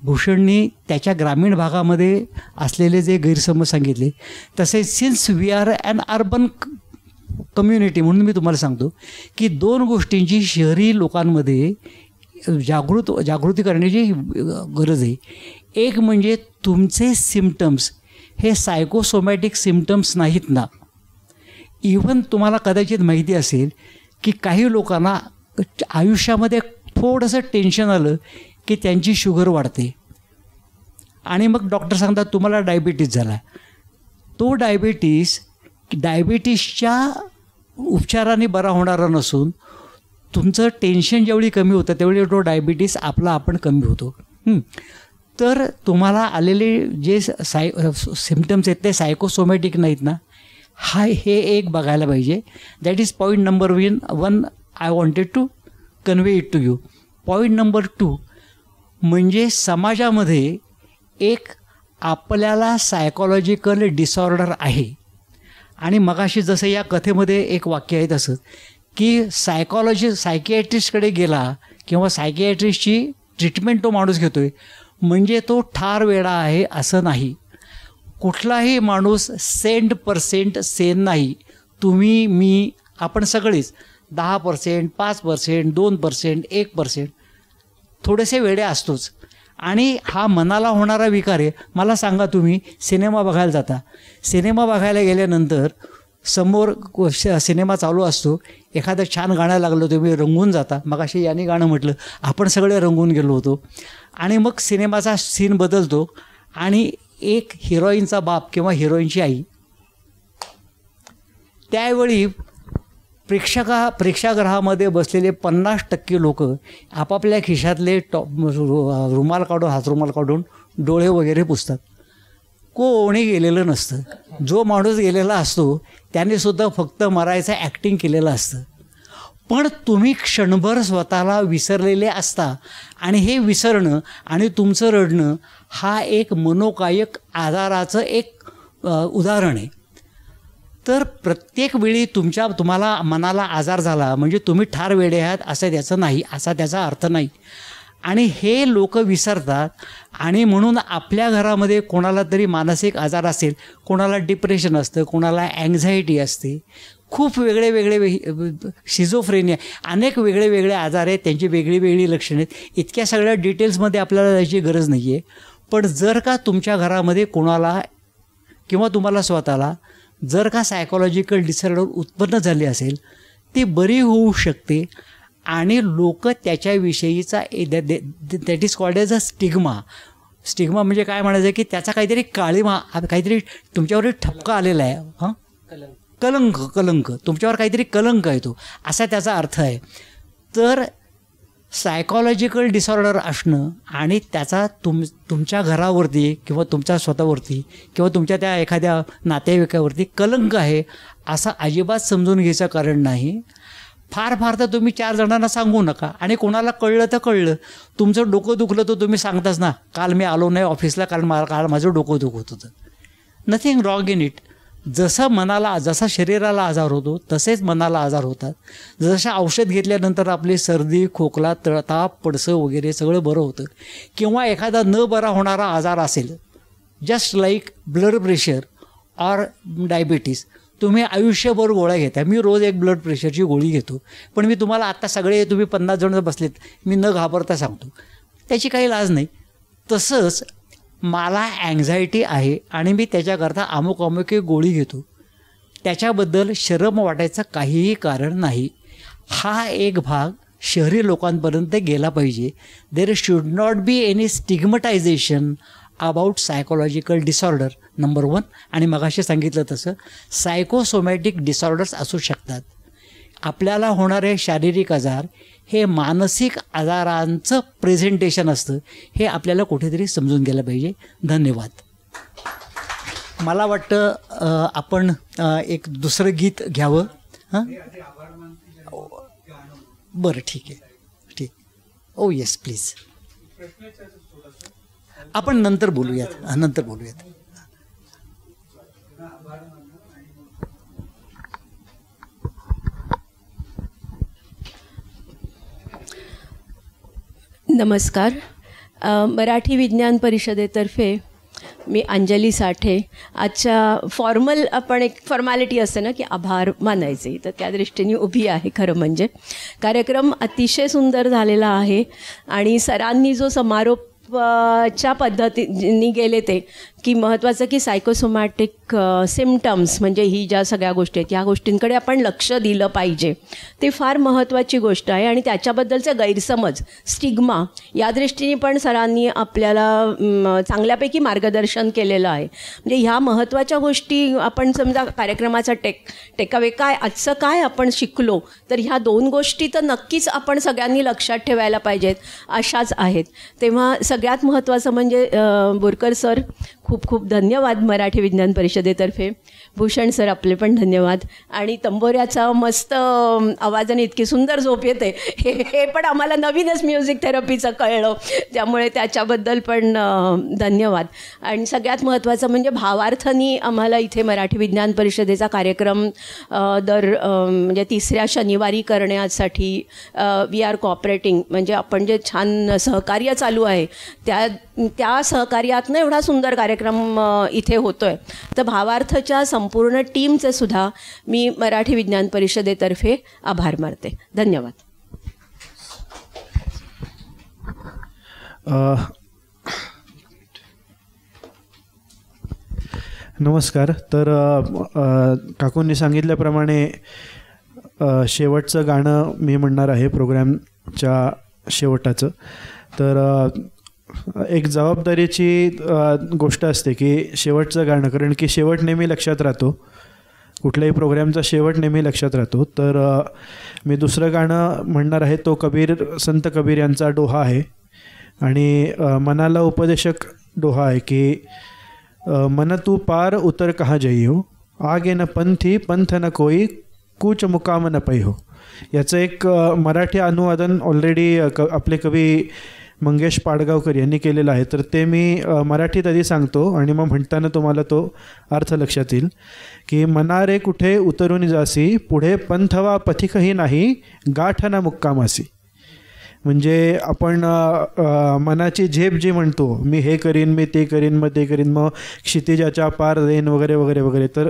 भूषणनी त्याच्या ग्रामीण भागामध्ये असलेले जे गैरसमज सांगितले, तसे since we are an urban community म्हणून मी तुम्हाला सांगतो की 2 गोष्टींची शहरी लोकांमध्ये जागृती करण्याची गरज आहे. एक म्हणजे तुमचे सिम्पटम्स हे सायकोसोमॅटिक सिम्पटम्स नाहीत ना. इव्हन तुम्हाला कदाचित माहिती असेल की काही लोकांना आयुष्यामध्ये थोडंसं टेन्शन आलं की त्यांची शुगर वाढते आणि मग डॉक्टर सांगतात तुम्हाला डायबिटीस झाला. तो डायबिटीसच्या उपचाराने बरा होणारा नसून तुमचं टेन्शन जेवढी कमी होतं तेवढी तो डायबिटीस आपला आपण कमी होतो. तर तुम्हाला आलेले जे सिम्पटम्स आहेत ते सायकोसोमॅटिक नाहीत ना, हे एक बघायला पाहिजे. That is point number 1 I wanted to convey it to you. Point number 2 म्हणजे समाजामध्ये एक आपल्याला सायकोलॉजिकल डिसऑर्डर आहे. आणि मगाशी जसं या कथेमध्ये एक वाक्य आहे तसं की सायकियाट्रिस्टकडे गेला किंवा सायकियाट्रिस्टची ट्रीटमेंट तो माणूस घेतो आहे म्हणजे तो ठार वेडा आहे असं नाही. कुठलाही माणूस 100% सेन नाही. तुम्ही, मी, आपण सगळेच 10%, 5%, 2%, 1% थोडेसे वेडे असतोच. आणि हा मनाला होणारा विकार आहे. मला सांगा, तुम्ही सिनेमा बघायला जाता, सिनेमा बघायला गेल्यानंतर समोर सिनेमा चालू असतो, एखादं छान गाणं लागलं तुम्ही रंगून जाता. मग अशी याने गाणं म्हटलं, आपण सगळे रंगून गेलो होतो. आणि मग सिनेमाचा सीन बदलतो आणि एक हिरोईनचा बाप किंवा हिरोईनची आई, त्यावेळी प्रेक्षागृहामध्ये बसलेले 50% लोक आपापल्या खिशातले रुमाल काढून, हातरुमाल काढून डोळे वगैरे पुसतात. कोणी गेलेलं नसतं. जो माणूस गेलेला असतो त्यानेसुद्धा फक्त मरायचं ॲक्टिंग केलेलं असतं. पण तुम्ही क्षणभर स्वतःला विसरलेले असता आणि हे विसरणं आणि तुमचं रडणं हा एक मनोकायक आजाराचं एक उदाहरण आहे. तर प्रत्येक वेळी तुम्हाला मनाला आजार झाला म्हणजे तुम्ही ठार वेडे आहात असं त्याचं नाही, असा त्याचा अर्थ नाही. आणि हे लोक विसरतात. आणि म्हणून आपल्या घरामध्ये कोणाला तरी मानसिक आजार असेल, कोणाला डिप्रेशन असतं, कोणाला अँझायटी असते, खूप वेगळे शिझोफ्रेनिया, अनेक वेगळे आजार आहेत, त्यांची वेगळी लक्षणं आहेत. इतक्या सगळ्या डिटेल्समध्ये आपल्याला जायची गरज नाही आहे. पण जर का तुमच्या घरामध्ये कोणाला किंवा तुम्हाला स्वतःला जर का सायकोलॉजिकल डिसऑर्डर उत्पन्न झाले असेल, ती बरी होऊ शकते. आणि लोक त्याच्याविषयीचा that is called as a stigma म्हणजे काय म्हणायचं की त्याचा काहीतरी काळिमा, काहीतरी तुमच्यावर ठपका आलेला आहे. हां, कलंक तुमच्यावर काहीतरी कलंक आहे तो, असा त्याचा अर्थ आहे. तर सायकोलॉजिकल डिसऑर्डर असणं आणि त्याचा तुमच्या घरावरती किंवा तुमच्या स्वतःवरती किंवा तुमच्या त्या एखाद्या नातेवाईकावरती कलंक आहे असं अजिबात समजून घ्यायचं कारण नाही. फार तर तुम्ही 4 जणांना सांगू नका. आणि कोणाला कळलं तर कळलं. तुमचं डोकं दुखलं तर तुम्ही सांगताच ना, काल मी आलो नाही ऑफिसला कारण काल माझं डोकं दुखत होतं. Nothing wrong in it. जसा शरीराला आजार होतो तसेच मनाला आजार होतात. जसं औषध घेतल्यानंतर आपली सर्दी, खोकला, ताप, पडसं वगैरे सगळं बरं होतं. किंवा एखादा न बरा होणारा आजार असेल, just like blood pressure or diabetes, तुम्ही आयुष्यभर गोळ्या घेता. मी रोज एक ब्लड प्रेशरची गोळी घेतो. पण मी तुम्हाला आत्ता सगळे तुम्ही 50 जण बसलेत, मी न घाबरता सांगतो, त्याची काही लाज नाही. तसंच मला अँझायटी आहे आणि मी त्याच्याकरता अमुक एक गोळी घेतो, त्याच्याबद्दल शरम वाटायचं काहीही कारण नाही. हा एक भाग शहरी लोकांपर्यंत गेला पाहिजे. There should not be any stigmatization about psychological disorder, number 1. आणि मगाशी सांगितलं तसं सायकोसोमॅटिक डिसऑर्डर्स असू शकतात. आपल्याला होणारे शारीरिक आजार हे मानसिक आजारांचं प्रेझेंटेशन असतं, हे आपल्याला कुठेतरी समजून घ्यायला पाहिजे. धन्यवाद. मला वाटतं आपण एक दुसरं गीत घ्यावं. हां, बरं, ठीक आहे, ठीक. ओ येस, प्लीज. आपण नंतर बोलूयात. नमस्कार. मराठी विज्ञान परिषदेतर्फे मी अंजली साठे. आजच्या फॉर्मल आपण एक फॉर्मॅलिटी असते ना की आभार मानायचे, तर त्या दृष्टीने उभी आहे. खरं म्हणजे कार्यक्रम अतिशय सुंदर झालेला आहे आणि सरांनी जो समारोपच्या पद्धतीने गेले ते की महत्त्वाचं की सायकोसोमॅटिक सिम्टम्स म्हणजे ही ज्या सगळ्या गोष्टी आहेत ह्या गोष्टींकडे आपण लक्ष दिलं पाहिजे, ते फार महत्त्वाची गोष्ट आहे. आणि त्याच्याबद्दलचे गैरसमज स्टिग्मा या दृष्टीने पण सरांनी आपल्याला चांगल्यापैकी मार्गदर्शन केलेलं आहे. म्हणजे ह्या महत्त्वाच्या गोष्टी आपण समजा कार्यक्रमाचा टेकावे काय आजचं काय आपण शिकलो, तर ह्या 2 गोष्टी तर नक्कीच आपण सगळ्यांनी लक्षात ठेवायला पाहिजेत अशाच आहेत. तेव्हा सगळ्यात महत्त्वाचं म्हणजे बोरकर सर खूप खूप धन्यवाद मराठी विज्ञान परिषदेतर्फे. भूषण सर आपले पण धन्यवाद. आणि तंबोऱ्याचा मस्त आवाजाने इतकी सुंदर झोप येते हे पण आम्हाला नवीनच म्युझिक थेरपीचं कळलं, त्यामुळे त्याच्याबद्दल पण धन्यवाद. आणि सगळ्यात महत्त्वाचं म्हणजे भावार्थाने आम्हाला इथे मराठी विज्ञान परिषदेचा कार्यक्रम म्हणजे 3ऱ्या शनिवारी करण्यासाठी वी आर कॉपरेटिंग, म्हणजे आपण जे छान सहकार्य चालू आहे त्या सहकार्यातनं एवढा सुंदर कार्यक्रम इथे होतो आहे. तर भावार्थच्या संपूर्ण टीमचे सुद्धा मी मराठी विज्ञान परिषदेतर्फे आभार मानते. धन्यवाद. नमस्कार. तर काकूंनी सांगितल्याप्रमाणे शेवटचं गाणं मी म्हणणार आहे प्रोग्रामच्या शेवटाचं. तर एक जबाबदारीची गोष्ट असते की शेवटचं गाणं, कारण की शेवट नेहमी लक्षात राहतो, कुठल्याही प्रोग्रामचा शेवट नेहमी लक्षात राहतो. तर मी दुसरं गाणं म्हणणार आहे, तो संत कबीर यांचा डोहा आहे आणि मनाला उपदेशक डोहा आहे की मन तू पार उतर कहाँ जइयो, आगे न पंथी पंथ न कोई, कूच मुकाम न पैहो. याचं एक मराठी अनुवादन ऑलरेडी आपले कवी मंगेश पाडगावकर यांनी केलेलं आहे. तर ते मी मराठीत आधी सांगतो आणि मग म्हणताना तुम्हाला तो अर्थ लक्षात येईल की मना रे कुठे उतरून जासी, पुढे पंथवा पथिकही नाही, गाठना मुक्कामासी. म्हणजे आपण मनाची झेप जी म्हणतो, मी हे करीन, मी ते करीन, मग ते करीन, मग क्षितिजाच्या पार देईन वगैरे वगैरे वगैरे. तर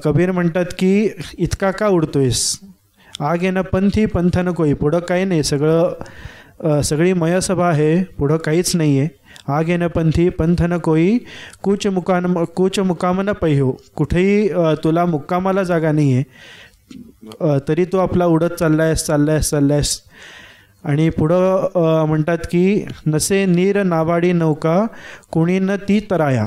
कबीर म्हणतात की इतका का उडतोयस, आगे न पंथी पंथ न कोई, पुढं काही नाही, सगळी मयसभा आहे, पुढं काहीच नाही आहे. आगे न पंथी पंथ न कोई, कूच मुकाम न पैहो, कुठेही तुला मुक्कामाला जागा नाही आहे, तरी तू आपला उडत चाललायस. आणि पुढं म्हणतात की नसे नीर नावाडी नौका, कुणी न ती तराया.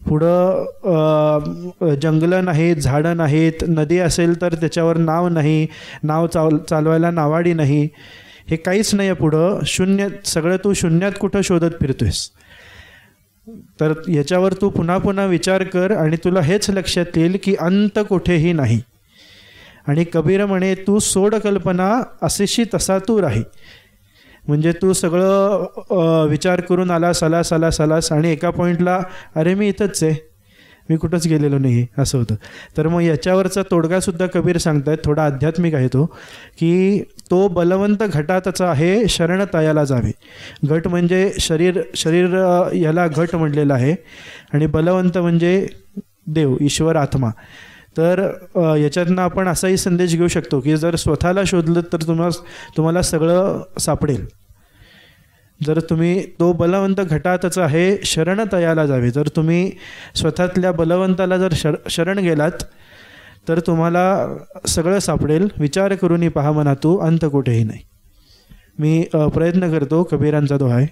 पुढं जंगलं नाहीत, झाडं नाहीत, नदी असेल तर त्याच्यावर नाव नाही, नाव चालवायला नावाडी नाही, हे काहीच नाही आहे. पुढं शून्य, सगळं तू शून्यात कुठं शोधत फिरतोयस. तर याच्यावर तू पुन्हा पुन्हा विचार कर आणि तुला हेच लक्षात येईल की अंत कुठेही नाही. आणि कबीर म्हणे तू सोड कल्पना, असेशी तसा तू राही. म्हणजे तू सगळं विचार करून आलास आणि एका पॉईंटला अरे मी इथंच आहे, मी कुठंच गेलेलो नाही असं होतं. तर मग याच्यावरचा तोडगासुद्धा कबीर सांगतायत, थोडा आध्यात्मिक आहे तो, की तो बलवंत घटातचा आहे, शरण तयाला जावे. घट म्हणजे शरीर याला घट म्हणलेलं आहे आणि बलवंत म्हणजे देव, ईश्वर, आत्मा. तर याच्यातनं आपण असाही संदेश घेऊ शकतो की जर स्वतःला शोधलं तर तुम्हाला सगळं सापडेल. जर तुम्ही तो बलवंत घटातच आहे, शरण तयाला जावे, जर तुम्ही स्वतःतल्या बलवंताला जर शरण गेलात तर तुम्हाला सगळं सापडेल. विचार करूनही पहा मना तू, अंत कुठेही नाही. मी प्रयत्न करतो, कबीरांचा दोहा आहे.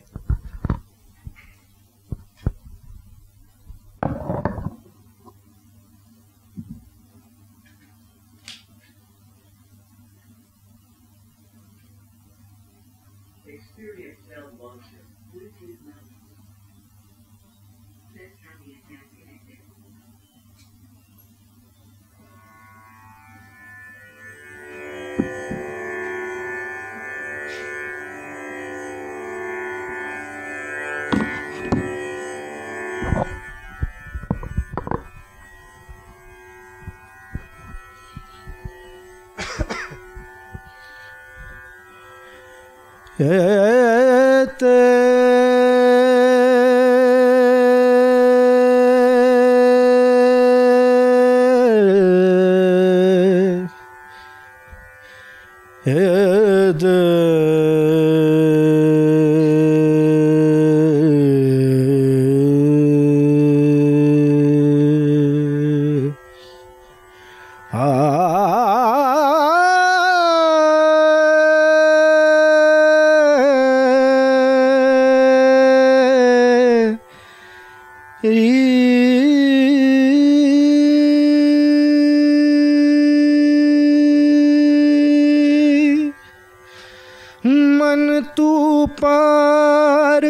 मन तू पार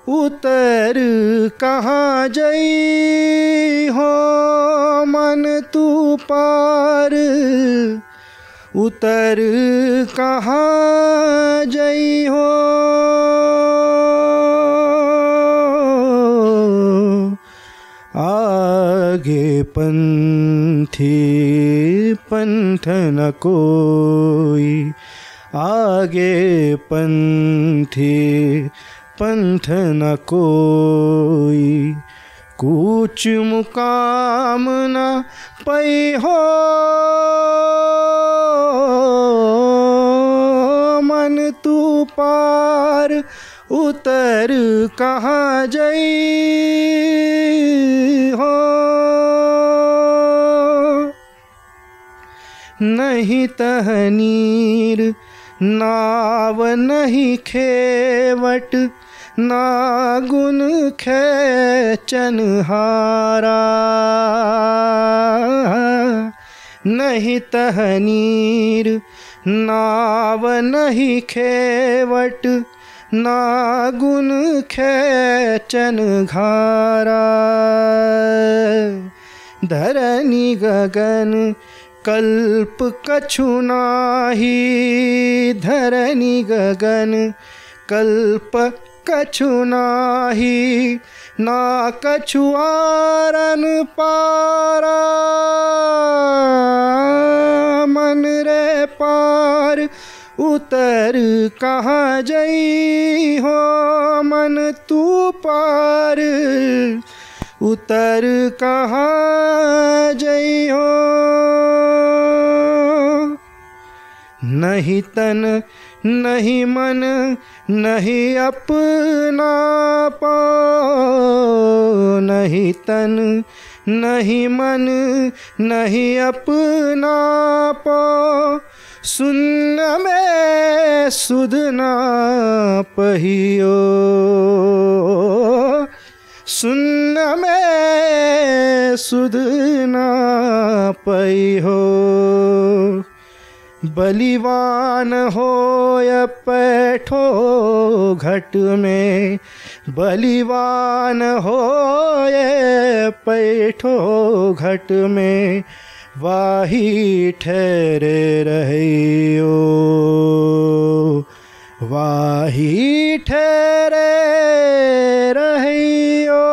उतर कहाँ जई हो, मन तू पार उतर कहाँ जई हो, आगे पंथी पंथ न कोई, आगे पंथी पंथ न कोई, कूच मुकाम न पई हो, मन तू पार उतर कहाँ जई हो, नहीं तहनीर नाव नहीं खेवट, ना गुण खेचन हारा, नहीं तहनीर नाव नहीं खेवट, ना गुण खेचन घारा, धरनी गगन कल्प कछु नाही, धरनी गगन कल्प कछु नाही, ना कछु आरन पारा, मन रे पार उतर कहाँ जई हो, मन तू पार उतर कहाँ जई हो, नहीं तन नहीं मन नहीं अपना पाओ, नहीं तन नहीं मन नहीं अपना पाओ, सुन्न में सुध ना पहियो, सुन्न में सुध ना पहियो, बलिवान होय पैठो घट में, बलिवान होय पैठो घट में, वाही ठहरे रहियो, वाही ठहरे रहियो,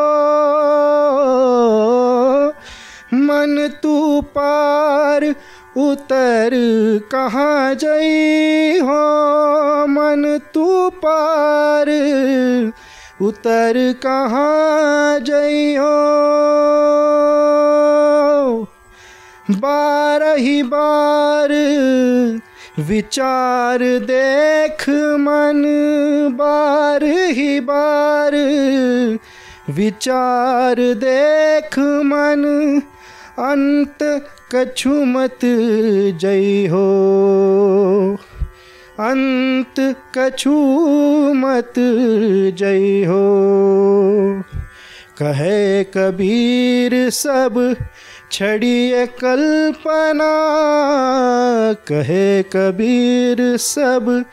मन तू पार उतर कहाँ जई हो, मन तू पार उतर कहाँ जई हो, बार ही बार विचार देख मन, बार ही बार विचार देख मन, अंत कछु मत जई हो, अंत कछु मत जई हो, कहे कबीर सब छड़िए कल्पना, कहे कबीर सब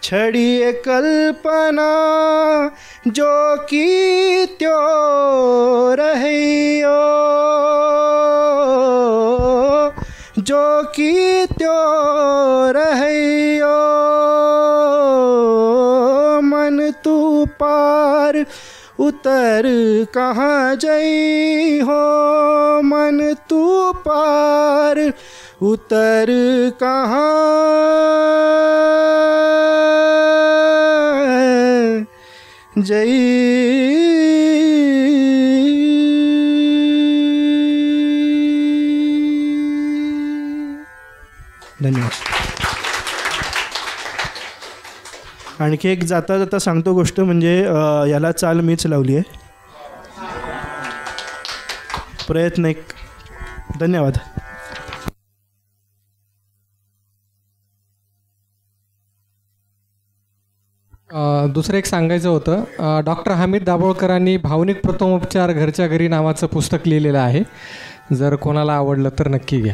छड़िए कल्पना, जो की त्यो रहियो, जो की त्यो रहियो, मन तू पार उतर कहाँ जई हो, मन तू पार उतर कहाँ जई। धन्यवाद। आणखी एक जाता जाता सांगतो गोष्ट, म्हणजे याला चाल मीच लावली आहे. प्रयत्न एक. धन्यवाद. दुसरं एक सांगायचं होतं, डॉक्टर हामिद दाभोळकरांनी भावनिक प्रथमोपचार घरच्या घरी नावाचं पुस्तक लिहिलेलं आहे. जर कोणाला आवडलं तर नक्की घ्या.